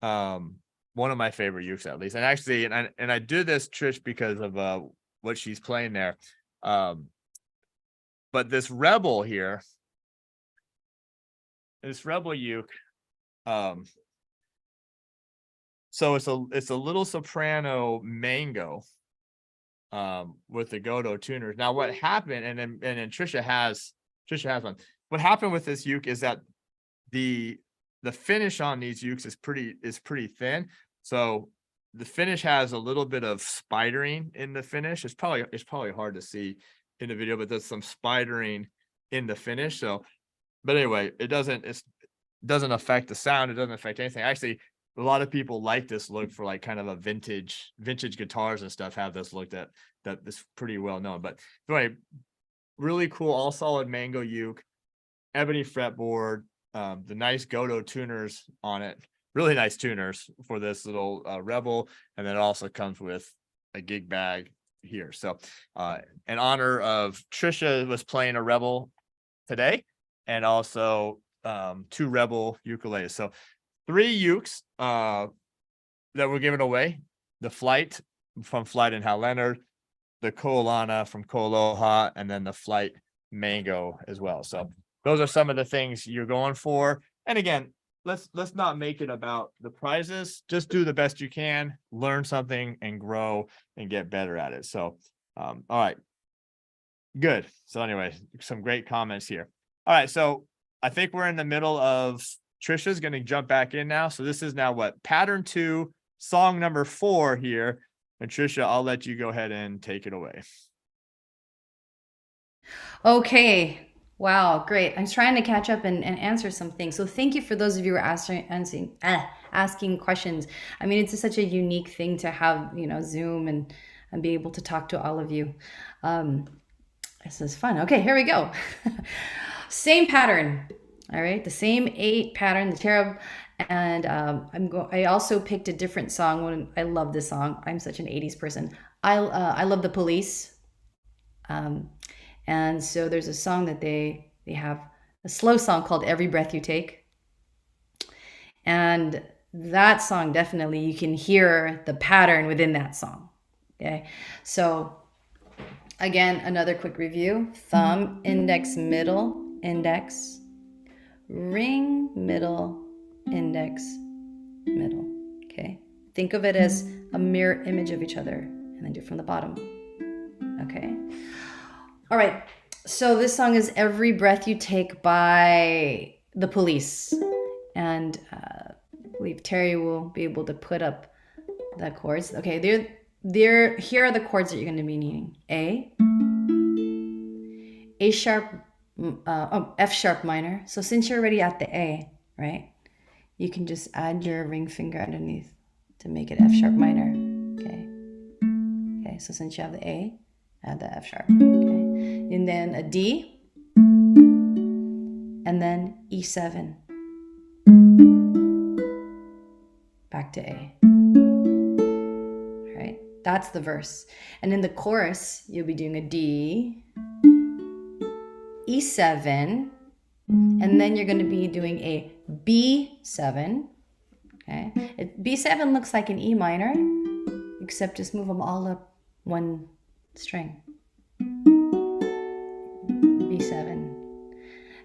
One of my favorite ukes at least. And actually, and I do this, Trish, because of what she's playing there. But this Rebel here, this Rebel uke, so it's a little soprano mango with the Godot tuners. Now what happened, and then Trisha has one. What happened with this uke is that the finish on these ukes is pretty thin. So the finish has a little bit of spidering in the finish. It's probably hard to see in the video, but there's some spidering in the finish. So, but anyway, it doesn't affect the sound. It doesn't affect anything. Actually, a lot of people like this look for like kind of a vintage guitars and stuff have this look that is pretty well known. But anyway, really cool, all solid mango uke, ebony fretboard, the nice Godot tuners on it. really nice tuners for this little Rebel, and then it also comes with a gig bag here. So in honor of Trisha was playing a Rebel today, and also 2 Rebel ukuleles. So 3 ukes that we're giving away: the Flight from Flight and Hal Leonard, the Koalana from Koaloha, and then the Flight Mango as well. So those are some of the things you're going for. And again, let's not make it about the prizes. Just do the best you can, learn something, and grow and get better at it. So all right, good. So anyway, some great comments here. All right, so I think we're in the middle of Trisha's going to jump back in now. So this is now what, pattern 2, song number 4 here. And Trisha, I'll let you go ahead and take it away. Okay. Wow, great. I'm trying to catch up and answer some things. So thank you for those of you who are asking questions. I mean, it's just such a unique thing to have, Zoom and be able to talk to all of you. This is fun. Okay, here we go. Same pattern. All right, the same 8 pattern, the Cherub. And I also picked a different song. I love this song. I'm such an 80s person. I love The Police. And so there's a song that they have, a slow song called Every Breath You Take. And that song, definitely, you can hear the pattern within that song. Okay, so again, another quick review: thumb, index, middle, index, ring, middle, index, middle. Okay, think of it as a mirror image of each other, and then do it from the bottom. Okay. All right. So this song is Every Breath You Take by The Police. And I believe Terry will be able to put up the chords. Okay, here are the chords that you're going to be needing. A sharp, F sharp minor. So since you're already at the A, right, you can just add your ring finger underneath to make it F sharp minor. Okay, so since you have the A, add the F sharp. Okay, and then a D, and then E7. Back to A. All right, that's the verse. And in the chorus, you'll be doing a D, E7, and then you're going to be doing a B7. Okay, B7 looks like an E minor, except just move them all up one string. B7.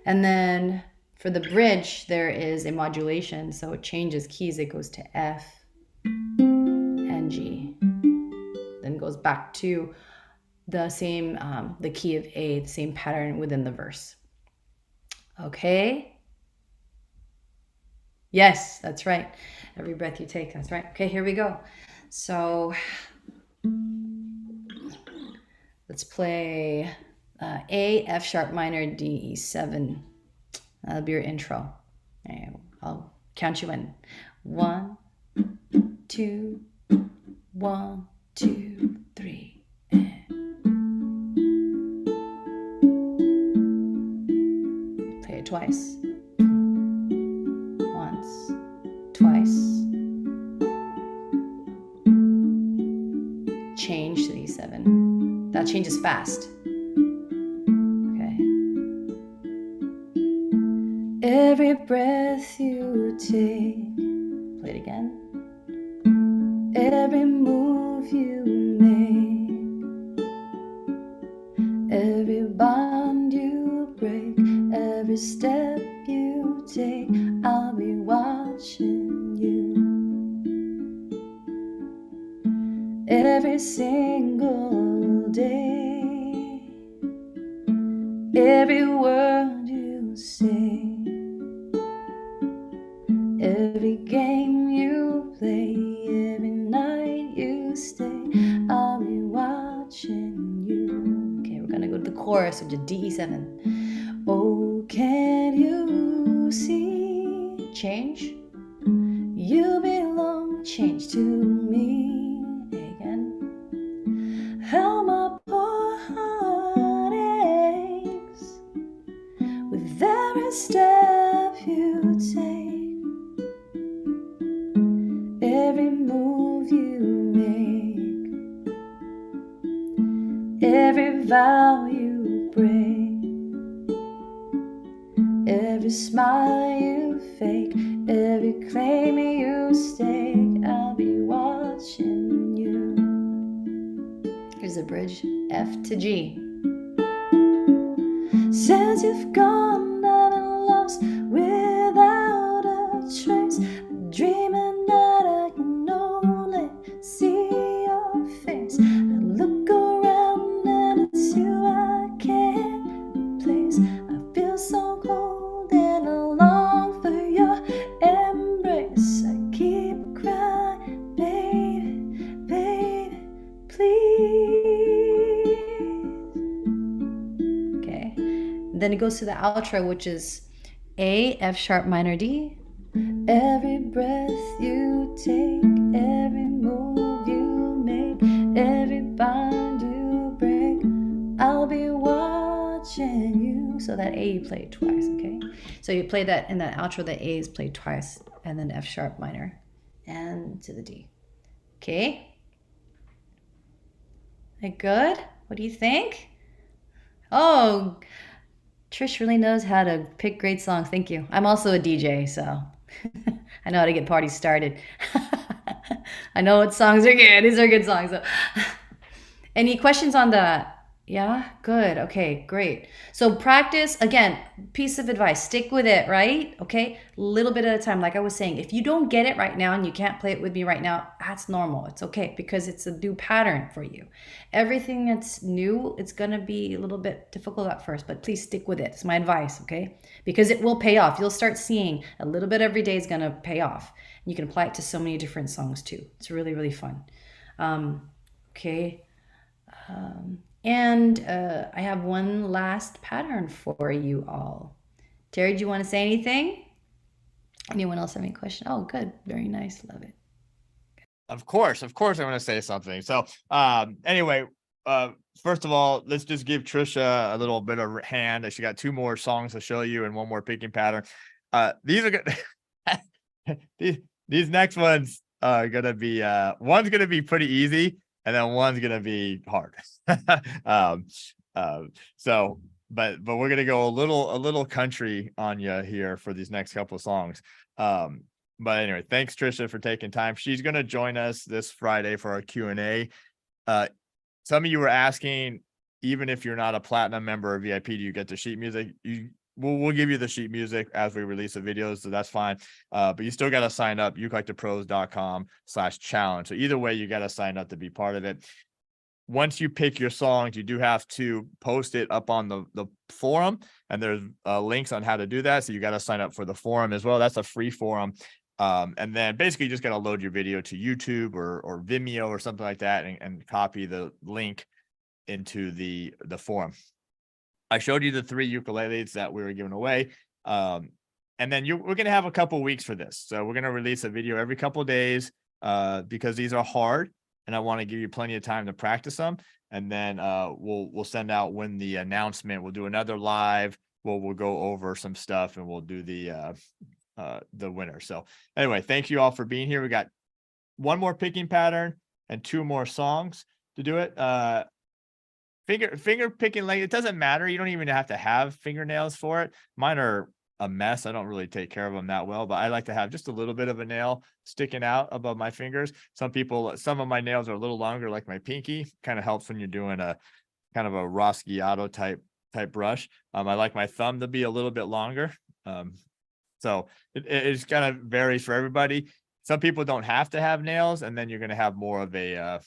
And then for the bridge, there is a modulation, so it changes keys. It goes to F and G, then goes back to the same, the key of A, the same pattern within the verse. Okay. Yes, that's right. Every breath you take, that's right. Okay, here we go. So let's play A, F sharp minor, D, E7. That'll be your intro. Okay, I'll count you in. 1, 2, 1, 2, 3, and play it twice. Once, twice. Change to the E7. That changes fast. Every breath you take, play it again. Every move you make, every bond you break, every step you take, I'll be watching you. Every single day, every word you say, every game you play, every night you stay, I'll be watching you. Okay, we're gonna go to the chorus of the D7. Oh, can you see? Change. You belong, change to me. Again. How my poor heart aches with every step you take. vow you break, every smile you fake, every claim you stake, I'll be watching you. Here's the bridge, F to G. Since you've gone, I've been lost without a trace, dreaming that I can only see your face. I look around and it's you I can't place. I feel so cold and I long for your embrace. I keep crying, baby, baby, please. Okay, then it goes to the outro, which is A, F sharp minor D. Every breath you take, every move you make, every bond you break, I'll be watching you. So that A you play it twice, okay? So you play that in that outro, the A is played twice, and then F sharp minor, and to the D. Okay? Like good? What do you think? Oh, Trish really knows how to pick great songs. Thank you. I'm also a DJ, so I know how to get parties started. I know what songs are good. These are good songs. So. Any questions on that? Yeah, good. Okay, great. So practice, again, piece of advice, stick with it, right? Okay, a little bit at a time. Like I was saying, if you don't get it right now and you can't play it with me right now, that's normal. It's okay because it's a new pattern for you. Everything that's new, it's going to be a little bit difficult at first, but please stick with it. It's my advice, okay? Because it will pay off. You'll start seeing a little bit every day is going to pay off. You can apply it to so many different songs too. It's really, really fun. Okay. And I have one last pattern for you all. Terry, do you want to say anything? Anyone else have any question? Oh, good. Very nice. Love it. Of course, I want to say something. So anyway, first of all, let's just give Trisha a little bit of hand. She got 2 more songs to show you and 1 more picking pattern. These are good. these next ones are gonna be one's gonna be pretty easy, and then one's gonna be hard. So but we're gonna go a little country on you here for these next couple of songs. But anyway, thanks Trisha for taking time. She's gonna join us this Friday for our Q&A. Some of you were asking, even if you're not a platinum member or VIP, do you get the sheet music? We'll give you the sheet music as we release the videos, so that's fine. But you still got to sign up, ukelikethepros.com/challenge. So either way, you got to sign up to be part of it. Once you pick your songs, you do have to post it up on the forum, and there's links on how to do that. So you got to sign up for the forum as well. That's a free forum. And then basically you just got to load your video to YouTube or Vimeo or something like that, and copy the link into the forum. I showed you the 3 ukuleles that we were giving away. And then we're going to have a couple weeks for this. So we're going to release a video every couple of days because these are hard, and I want to give you plenty of time to practice them. And then we'll send out when the announcement. We'll do another live. We'll go over some stuff, and we'll do the winner. So anyway, thank you all for being here. We got 1 more picking pattern and 2 more songs to do it. Finger picking, like, it doesn't matter. You don't even have to have fingernails for it. Mine are a mess. I don't really take care of them that well, but I like to have just a little bit of a nail sticking out above my fingers. Some of my nails are a little longer, like my pinky. Kind of helps when you're doing a kind of a Roschiato type brush. I like my thumb to be a little bit longer. So it kind of varies for everybody. Some people don't have to have nails, and then you're going to have more of a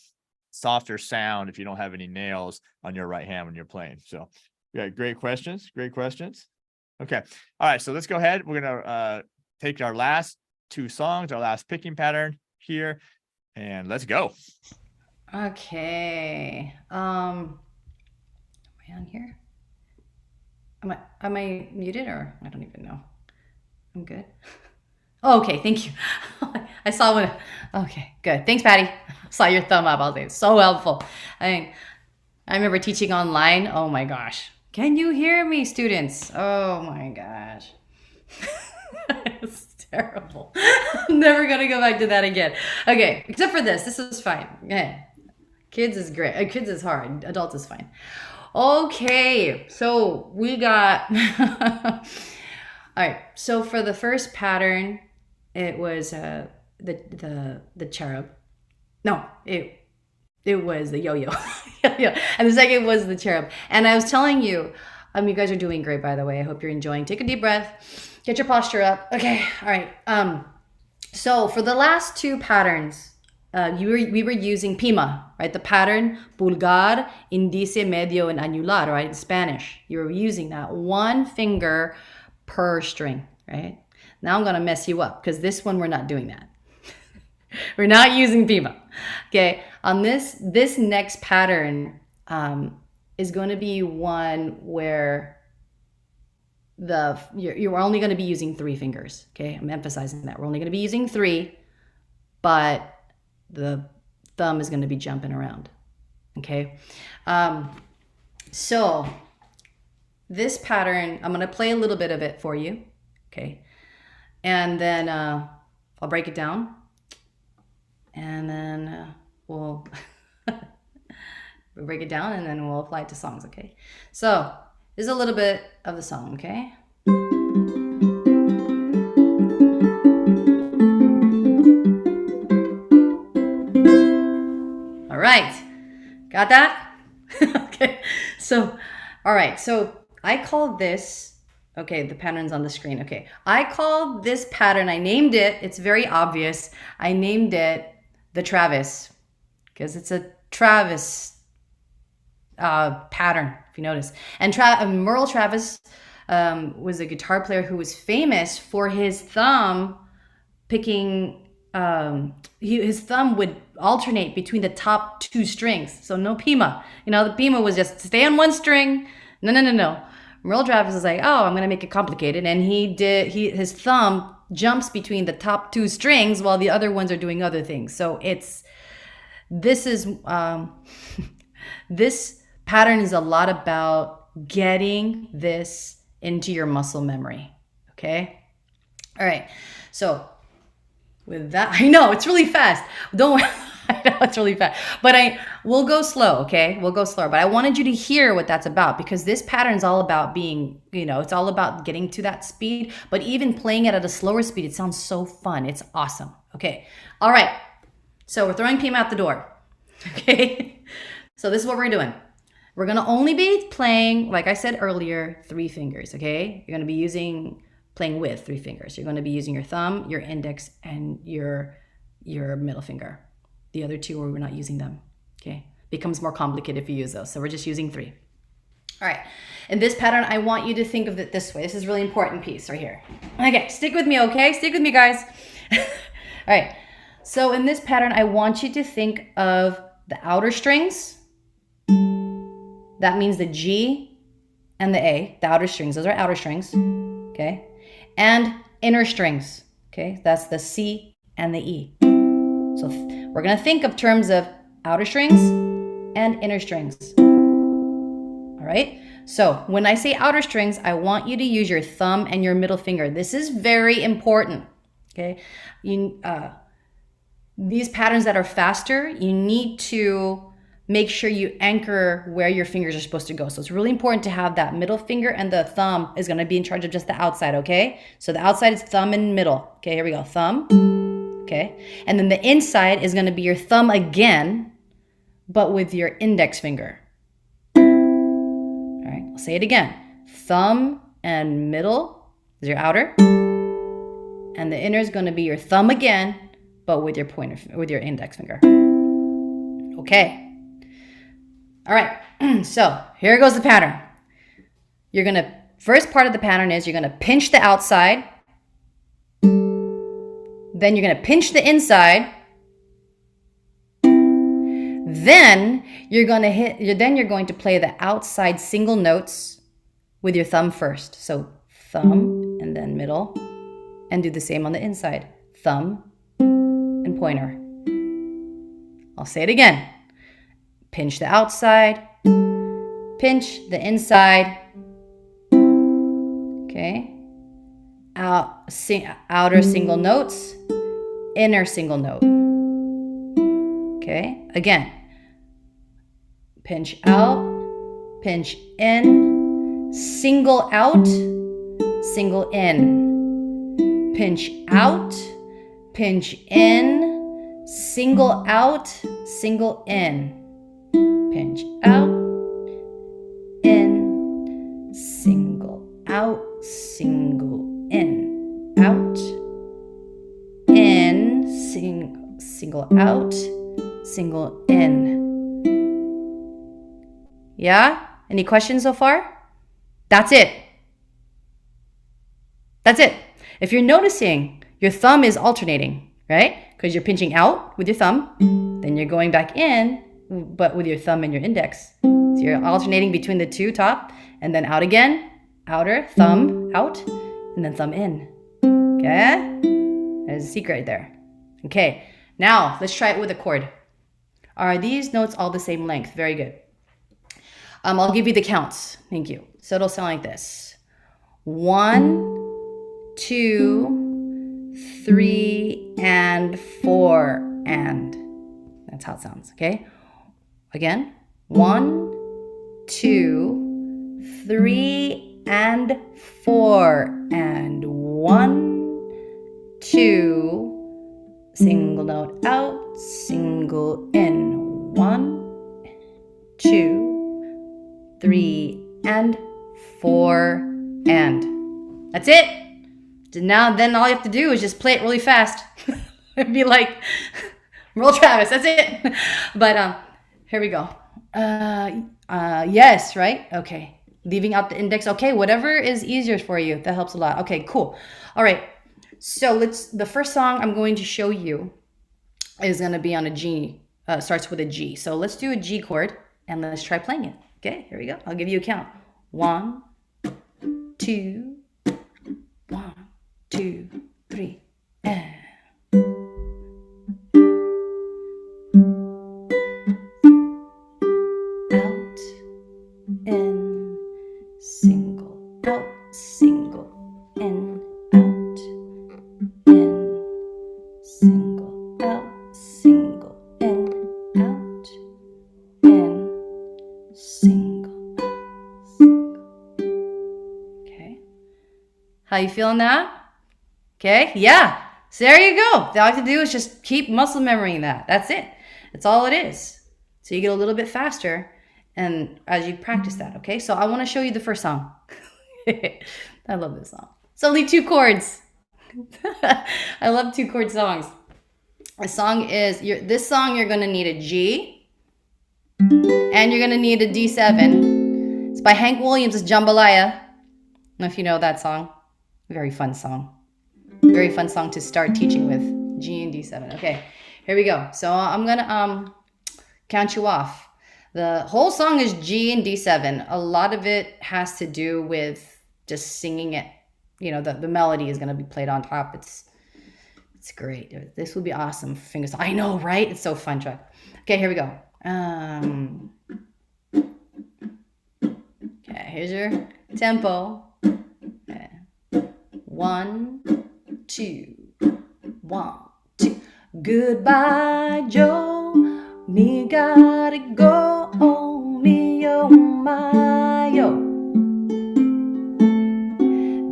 softer sound if you don't have any nails on your right hand when you're playing. So yeah, great questions. Okay. All right. So let's go ahead. We're going to take our last 2 songs, our last picking pattern here, and let's go. Okay. Am I on here? Am I muted, or I don't even know. I'm good. Oh, okay, thank you. I saw one. Okay, good. Thanks, Patty. Saw your thumb up. I'll say it's so helpful. I remember teaching online. Oh my gosh. Can you hear me, students? Oh my gosh. It's terrible. I'm never gonna go back to that again. Okay, except for this. This is fine. Yeah. Kids is great. Kids is hard. Adults is fine. Okay, so we got all right. So for the first pattern, it was the cherub. No, it was the yo-yo. Yo-yo. And the second was the cherub. And I was telling you, you guys are doing great, by the way. I hope you're enjoying. Take a deep breath. Get your posture up. Okay. All right. So for the last two patterns, we were using Pima, right? The pattern pulgar, indice, medio, and anular, right? In Spanish. You were using that one finger per string, right? Now I'm going to mess you up because this one we're not doing that. We're not using Pima. Okay. On this next pattern is going to be one where you're only going to be using 3 fingers. Okay. I'm emphasizing that. We're only going to be using 3, but the thumb is going to be jumping around. Okay. So this pattern, I'm going to play a little bit of it for you. Okay. And then I'll break it down. And then we'll break it down and then we'll apply it to songs, okay? So this is a little bit of the song, okay? All right, got that? Okay, so, all right, so I call this, okay, the pattern's on the screen, okay. I call this pattern, I named it, it's very obvious, I named it the Travis, because it's a Travis pattern, if you notice. And Merle Travis was a guitar player who was famous for his thumb picking, his thumb would alternate between the top 2 strings. So no Pima. You know, the Pima was just stay on one string. No. Merle Travis is like, oh, I'm going to make it complicated. And his thumb jumps between the top 2 strings while the other ones are doing other things. So this pattern is a lot about getting this into your muscle memory. Okay. All right. So with that, I know it's really fast. Don't worry. I know it's really fast, but we'll go slow. Okay. We'll go slower, but I wanted you to hear what that's about because this pattern is all about being, it's all about getting to that speed, but even playing it at a slower speed, it sounds so fun. It's awesome. Okay. All right. So we're throwing Pima out the door. Okay. So this is what we're doing. We're going to only be playing, like I said earlier, 3 fingers. Okay. You're going to be playing with 3 fingers. You're going to be using your thumb, your index, and your middle finger. The other 2, we're not using them. Okay. Becomes more complicated if you use those. So we're just using 3. All right. In this pattern, I want you to think of it this way. This is a really important piece right here. Okay. Stick with me. Okay. Stick with me, guys. All right. So in this pattern, I want you to think of the outer strings. That means the G and the A, the outer strings. Those are outer strings. Okay. And inner strings. Okay. That's the C and the E. So we're going to think of terms of outer strings and inner strings. All right. So when I say outer strings, I want you to use your thumb and your middle finger. This is very important. Okay. These patterns that are faster, you need to make sure you anchor where your fingers are supposed to go. So it's really important to have that middle finger, and the thumb is going to be in charge of just the outside. Okay. So the outside is thumb and middle. Okay. Here we go. Thumb. Okay. And then the inside is going to be your thumb again, but with your index finger. All right. I'll say it again. Thumb and middle is your outer. And the inner is going to be your thumb again, but with your with your index finger. Okay. All right. So here goes the pattern. First part of the pattern is you're going to pinch the outside. Then you're going to pinch the inside. Then you're going to play the outside single notes with your thumb first. So thumb and then middle, and do the same on the inside. Thumb and pointer. I'll say it again. Pinch the outside, pinch the inside. Okay. Outer single notes, inner single note. Okay. Again, pinch out, pinch in, single out, single in. Pinch out, pinch in, single out, single in. Pinch out, in, single out, single in, out, in, single out, single in. Yeah? Any questions so far? That's it. That's it. If you're noticing, your thumb is alternating, right? Because you're pinching out with your thumb, then you're going back in, but with your thumb and your index. So you're alternating between the two top, and then out again, outer, thumb out, and then thumb in. Okay? There's a secret right there. Okay, now let's try it with a chord. Are these notes all the same length? Very good. I'll give you the counts. Thank you. So it'll sound like this. 1, 2, 3, and 4, and. That's how it sounds, okay? Again, 1, 2, 3, and 4, and 1, 2, single note out, single in. 1, 2, 3, and 4, and. That's it. Now, then all you have to do is just play it really fast. It'd be like, roll Travis, that's it. But here we go. Yes, right? Okay. Leaving out the index. Okay, whatever is easier for you. That helps a lot. Okay, cool. All right. So the first song I'm going to show you is going to be on a G. Starts with a G. So let's do a G chord and let's try playing it. Okay, here we go. I'll give you a count. 1, 2, 1, 2, 3, and. Out, in, single, out, single, in, out, in, single, out, single, in, out, in, single, out, single. Okay. How you feeling that? Okay, yeah. So there you go. All you have to do is just keep muscle memorying that. That's it. That's all it is. So you get a little bit faster and as you practice that, okay? So I want to show you the first song. I love this song. It's only 2 chords. I love 2 chord songs. This song you're going to need a G and you're going to need a D7. It's by Hank Williams. It's Jambalaya. I don't know if you know that song. Very fun song. Very fun song to start teaching with. G and D7. Okay, here we go. So I'm gonna count you off. The whole song is G and D7. A lot of it has to do with just singing it. You know, the melody is gonna be played on top. It's great. This will be awesome for fingerstyle. I know, right? It's so fun, Chuck. Okay, here we go. Okay, here's your tempo. Okay. 1, 2, 1, 2. Goodbye, Joe. Me gotta go. Oh, me, oh, my, yo.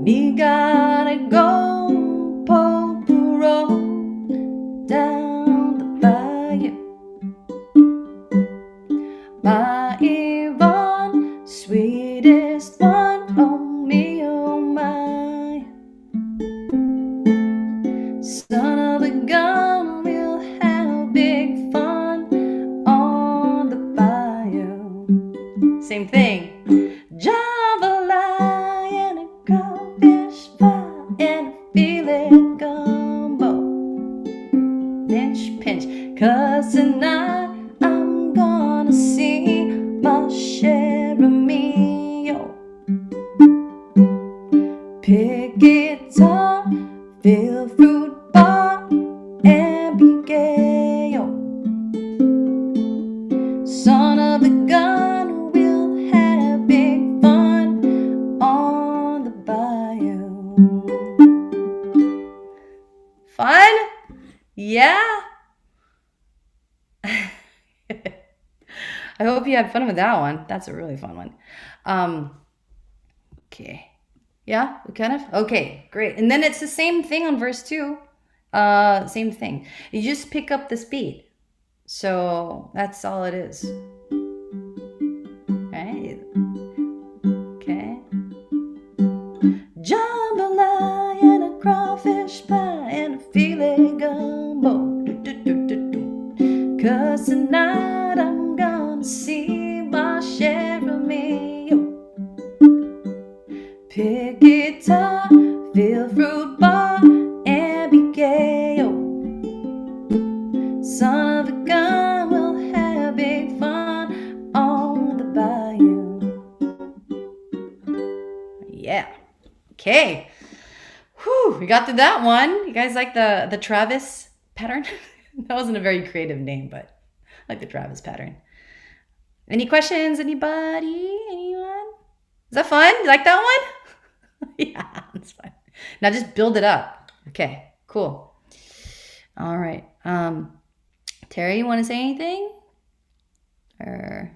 Me gotta go. Poke the road down the bayou. My Yvonne, sweetest one. Oh, me, oh, my. Son of a gun, we'll have big fun on the bayou. Same thing. Jambalaya and a crawfish pie and a filet gumbo. Pinch, pinch, 'cause tonight I'm gonna see my Cherub. Pick guitar, fill fruit bar, and be gay, yo. Son of a gun, we'll have big fun on the bayou. Fun? Yeah? I hope you had fun with that one. That's a really fun one. Okay. Yeah, kind of. Okay, great. And then it's the same thing on verse 2. Same thing. You just pick up the speed. So that's all it is. Right? Okay. Jambalaya and a crawfish pie and a filet gumbo. Cause tonight I'm gonna see my share of me. Pick guitar, fill fruit bar, and be gay. Son of a gun, we'll have big fun on the bayou. Yeah. Okay. Whew, we got through that one. You guys like the Travis pattern? That wasn't a very creative name, but I like the Travis pattern. Any questions? Anybody? Anyone? Is that fun? You like that one? Yeah, that's fun. Now just build it up. Okay, cool. All right. Terry, you want to say anything? Or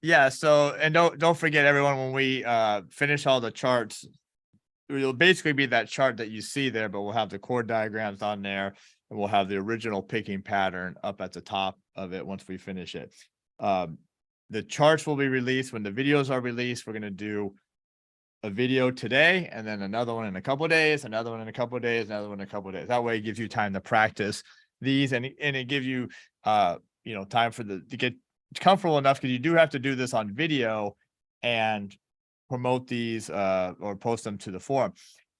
Yeah. So, and don't forget, everyone, when we finish all the charts, it'll basically be that chart that you see there, but we'll have the chord diagrams on there, and we'll have the original picking pattern up at the top of it once we finish it. The charts will be released when the videos are released. We're going to do a video today, and then another one in a couple of days, another one in a couple of days, another one in a couple of days. That way it gives you time to practice these, and it gives you time for to get comfortable enough, because you do have to do this on video and promote these or post them to the forum.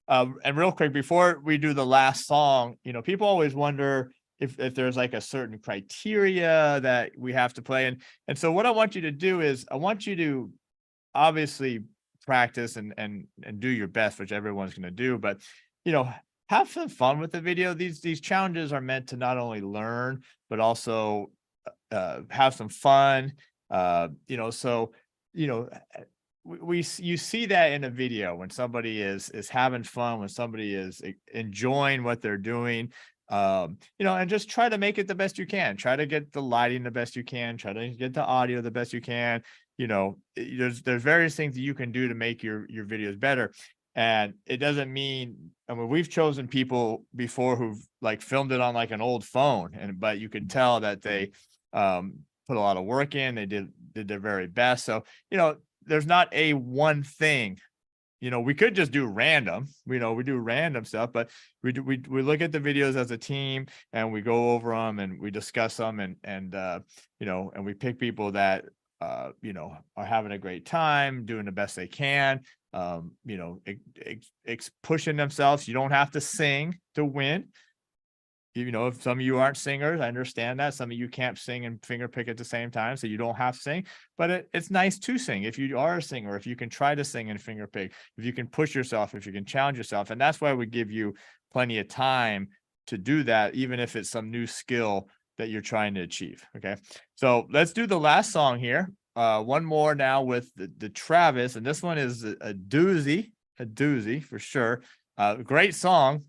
And real quick, before we do the last song, people always wonder if there's like a certain criteria that we have to play. And so what I want you to do is, I want you to obviously practice and do your best, which everyone's going to do, but have some fun with the video. These challenges are meant to not only learn, but also have some fun. You see that in a video when somebody is having fun, when somebody is enjoying what they're doing. And just try to make it the best you can. Try to get the lighting the best you can. Try to get the audio the best you can. There's various things that you can do to make your videos better. And it doesn't mean, we've chosen people before who've like filmed it on like an old phone, but you can tell that they put a lot of work in. They did their very best. So, there's not a one thing. We could just do random, we do random stuff, but we look at the videos as a team, and we go over them and we discuss them, and we pick people that are having a great time, doing the best they can, pushing themselves. You don't have to sing to win. If some of you aren't singers, I understand that. Some of you can't sing and finger pick at the same time, so you don't have to sing. But it's nice to sing if you are a singer, if you can try to sing and finger pick, if you can push yourself, if you can challenge yourself. And that's why we give you plenty of time to do that, even if it's some new skill that you're trying to achieve. Okay, so let's do the last song here. One more now with the Travis, and this one is a doozy for sure. Great song.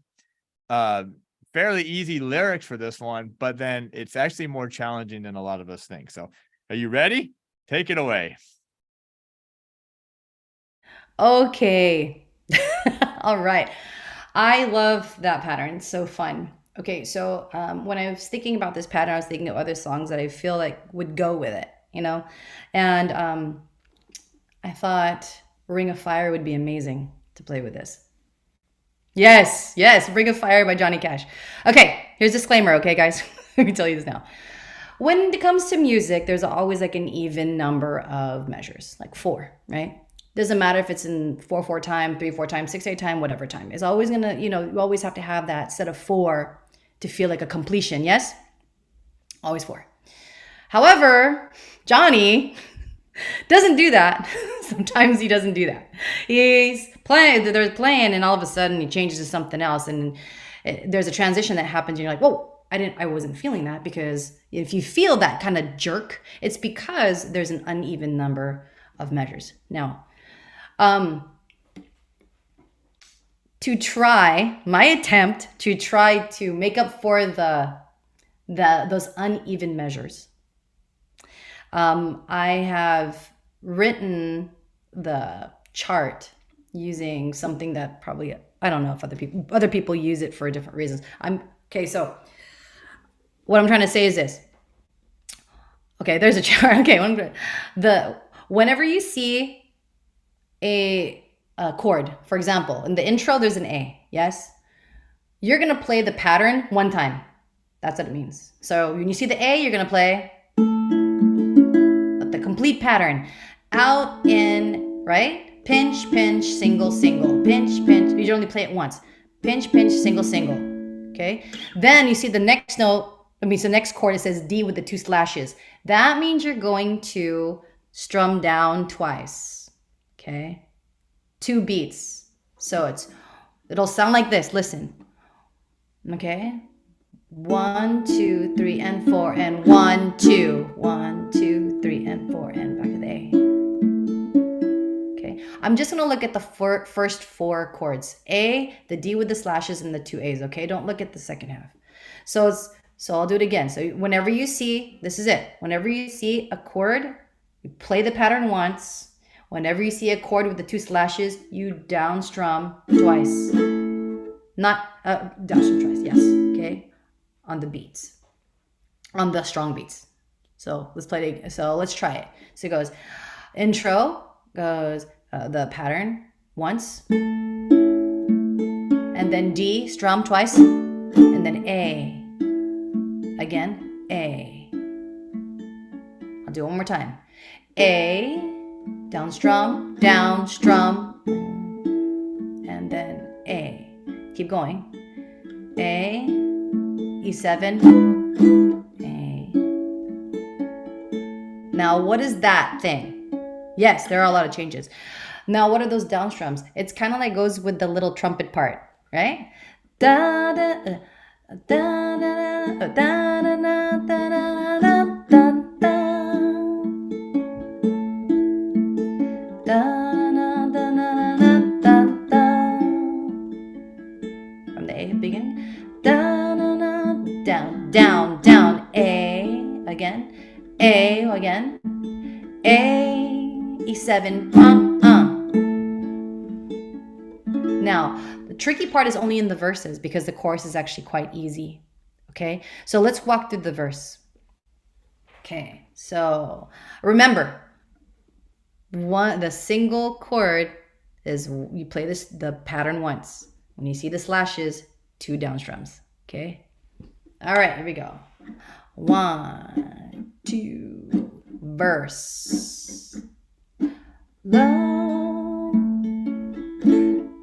Fairly easy lyrics for this one, but then it's actually more challenging than a lot of us think. So are you ready? Take it away. okay. All right. I love that pattern. It's so fun. Okay, so when I was thinking about this pattern, I was thinking of other songs that I feel like would go with it, and I thought Ring of Fire would be amazing to play with this. Yes, Ring of Fire by Johnny Cash. Okay, here's a disclaimer, okay, guys? Let me tell you this now. When it comes to music, there's always like an even number of measures, like 4, right? Doesn't matter if it's in 4/4 time, 3/4 time, 6/8 time, whatever time. It's always gonna, you always have to have that set of 4 to feel like a completion, yes? Always 4. However, Johnny doesn't do that. Sometimes he doesn't do that. They're playing, and all of a sudden he changes to something else, and there's a transition that happens, and you're like, whoa, I wasn't feeling that. Because if you feel that kind of jerk, it's because there's an uneven number of measures. Now, my attempt to try to make up for those uneven measures, I have written the chart using something that probably, I don't know if other people use it for different reasons. Okay, so what I'm trying to say is this. Okay, there's a chart. Okay, whenever you see a chord, for example, in the intro there's an A, yes? You're gonna play the pattern one time. That's what it means. So when you see the A, you're gonna play the complete pattern. Out, in, right? Pinch, pinch, single, single. Pinch, pinch. You only play it once. Pinch, pinch, single, single. Okay? Then you see the next note, the next chord, it says D with the 2 slashes. That means you're going to strum down twice. Okay? 2 beats. So it'll sound like this. Listen. Okay? 1, 2, 3, and 4, and 1, 2, 1, 2, 3, and 4, and back to the A. Okay, I'm just gonna look at the first 4 chords: A, the D with the slashes, and the 2 A's. Okay, don't look at the second half. So I'll do it again. So whenever you see, this is it. Whenever you see a chord, you play the pattern once. Whenever you see a chord with the 2 slashes, you down strum twice. Not down strum twice. Yes. Okay. On the beats, on the strong beats. So let's try it. So it goes, intro goes the pattern once, and then D strum twice, and then A, again A. I'll do it one more time. A, down strum, and then A. Keep going. A, E7, A. Now, what is that thing? Yes, there are a lot of changes. Now, what are those down strums? It's kind of like goes with the little trumpet part, right? Da da da da da da da da da da. From the A beginning. Down, A again, A again, A, E7, Now, the tricky part is only in the verses because the chorus is actually quite easy. Okay, so let's walk through the verse. Okay, so remember, the single chord is you play the pattern once. When you see the slashes, 2 down strums. Okay. All right, here we go. 1, 2, verse. Love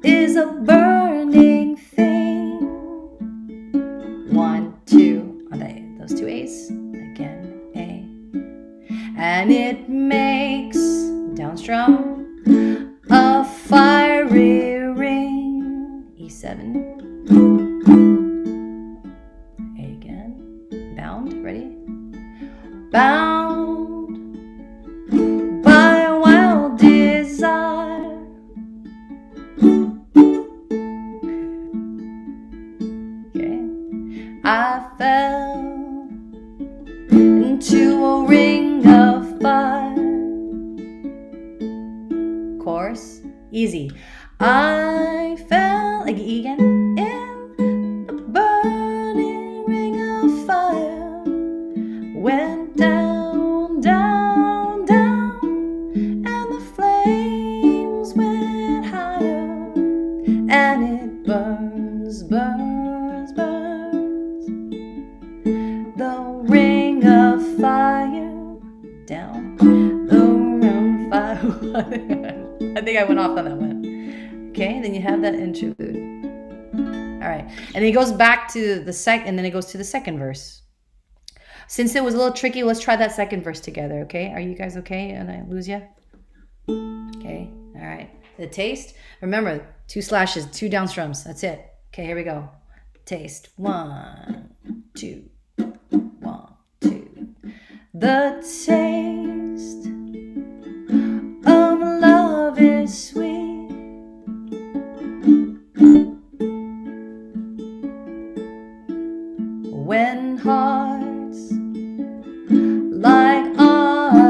is a burning thing. 1, 2, those 2 A's. Again, A. And it makes, down strum, a fiery ring. E7. Bound by a wild desire. Okay, I fell into a ring of fire. Chorus, easy. I fell, like E again, in a burning ring of fire. Went down, down, down, and the flames went higher, and it burns, burns, burns. The ring of fire, down, the ring of fire. I think I went off on that one. Okay, then you have that interlude. All right, and he goes back to the and then it goes to the second verse. Since it was a little tricky, let's try that second verse together, okay? Are you guys okay? And I lose you? Okay, all right. The taste, remember, 2 slashes, 2 down strums. That's it. Okay, here we go. Taste. 1, 2, 1, 2. The taste of love is sweet. When hearts like ours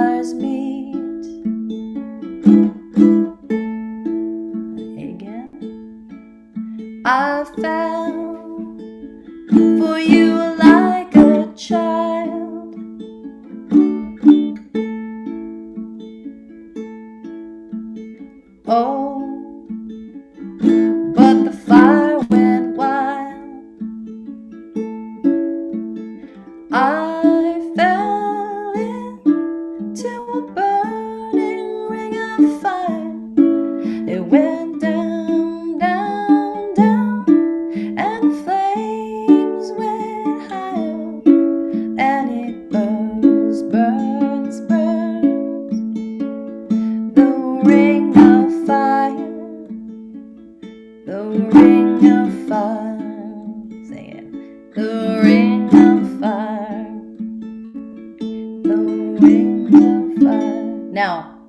the ring of fire. Now,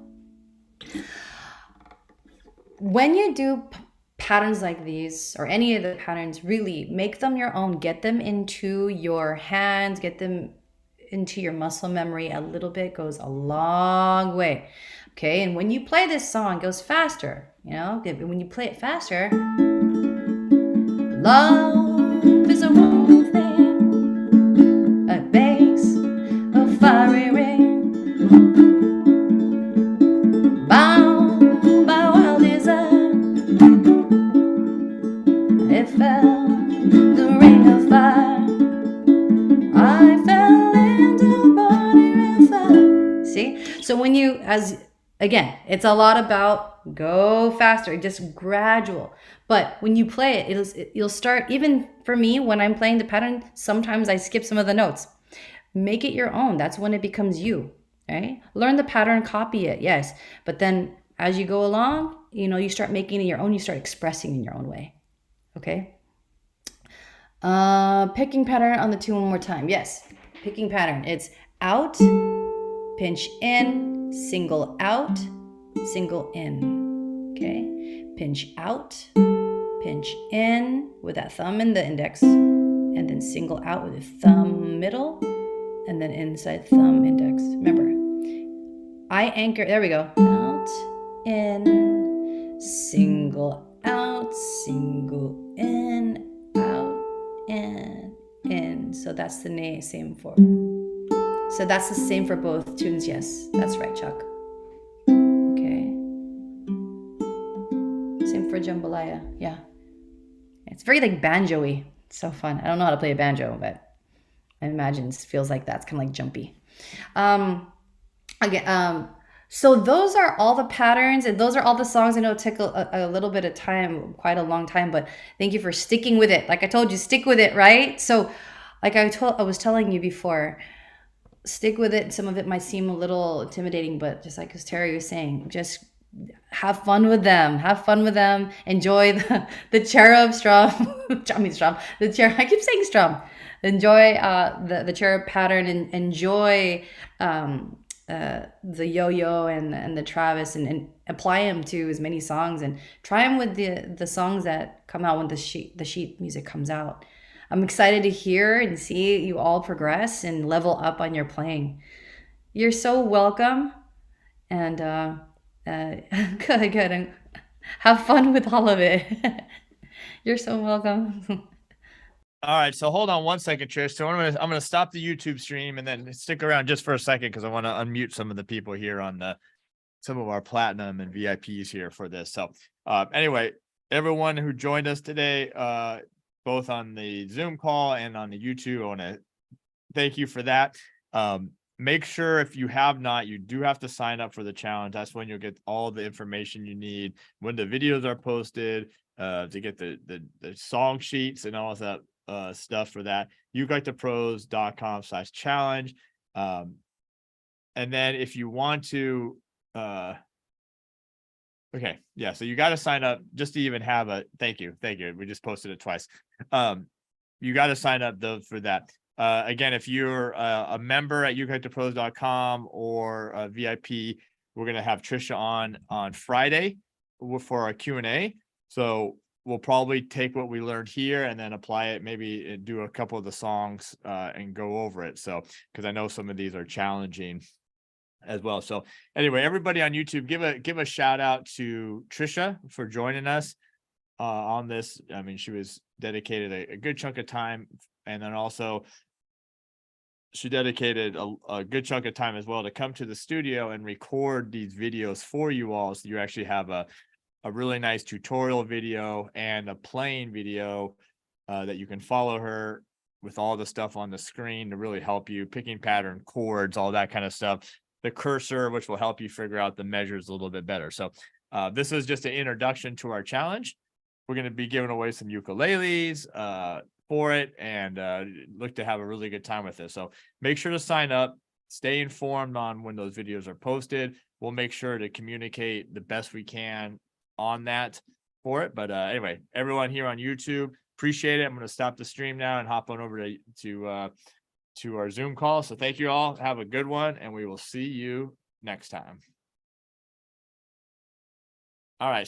when you do patterns like these, or any of the patterns, really make them your own. Get them into your hands, get them into your muscle memory. A little bit goes a long way. Okay, and when you play this song, it goes faster. You know, when you play it faster, love is a warm thing, a base of fiery ring, bound by wild desire. It fell, the ring of fire. I fell into burning fire. See? So when you, again, it's a lot about go faster, just gradual. But when you play it, you'll start, even for me, when I'm playing the pattern, sometimes I skip some of the notes. Make it your own. That's when it becomes you, right? Learn the pattern, copy it, yes. But then as you go along, you start making it your own, you start expressing in your own way. Okay. Picking pattern on the two one more time. Yes. Picking pattern. It's out, pinch in, single out, single in. Okay. Pinch out, pinch in with that thumb and the index, and then single out with the thumb middle, and then inside thumb index. Remember, I anchor. There we go. Out, in, single out, single in, out, and in. So that's the same for. So that's the same for both tunes. Yes, that's right, Chuck. Okay. Same for Jambalaya. Yeah. It's very like banjo-y. It's so fun. I don't know how to play a banjo, but I imagine it feels like that. It's kind of like jumpy. So those are all the patterns, and those are all the songs. I know it took a little bit of time, quite a long time, but thank you for sticking with it. Like I told you, stick with it, right? So like I was telling you before, stick with it. Some of it might seem a little intimidating, but just like as Terry was saying, just have fun with them. Have fun with them. Enjoy the cherub strum. The cherub. I keep saying strum. Enjoy the cherub pattern, and enjoy the yo-yo and the Travis, and apply them to as many songs, and try them with the songs that come out when the sheet music comes out. I'm excited to hear and see you all progress and level up on your playing. You're so welcome, and good. Have fun with all of it. You're so welcome. All right, so hold on one second, Trish. So I'm gonna stop the YouTube stream and then stick around just for a second, because I want to unmute some of the people here on some of our platinum and VIPs here for this. So anyway, everyone who joined us today, both on the Zoom call and on the YouTube, I want to thank you for that. Make sure, if you have not, you do have to sign up for the challenge. That's when you'll get all the information you need when the videos are posted, to get the song sheets and all of that stuff for that. ukelikethepros.com/challenge. And then if you want to, okay, yeah, so you got to sign up just to even have a thank you. We just posted it twice. You got to sign up though for that. Again, if you're a member at ukelikethepros.com or a VIP, we're going to have Trisha on Friday for our Q&A. So we'll probably take what we learned here and then apply it, maybe do a couple of the songs and go over it. So, because I know some of these are challenging as well. So anyway, everybody on YouTube, give a shout out to Trisha for joining us on this. I mean, she was dedicated a good chunk of time, and then also she dedicated a good chunk of time as well to come to the studio and record these videos for you all, so you actually have a really nice tutorial video and a playing video that you can follow her with all the stuff on the screen to really help you picking pattern, chords, all that kind of stuff. The cursor, which will help you figure out the measures a little bit better. So this is just an introduction to our challenge. We're going to be giving away some ukuleles for it, and look to have a really good time with this. So make sure to sign up, stay informed on when those videos are posted. We'll make sure to communicate the best we can on that for it. But anyway, everyone here on YouTube, appreciate it. I'm going to stop the stream now and hop on over to to our Zoom call. So thank you all. Have a good one, and we will see you next time. All right. So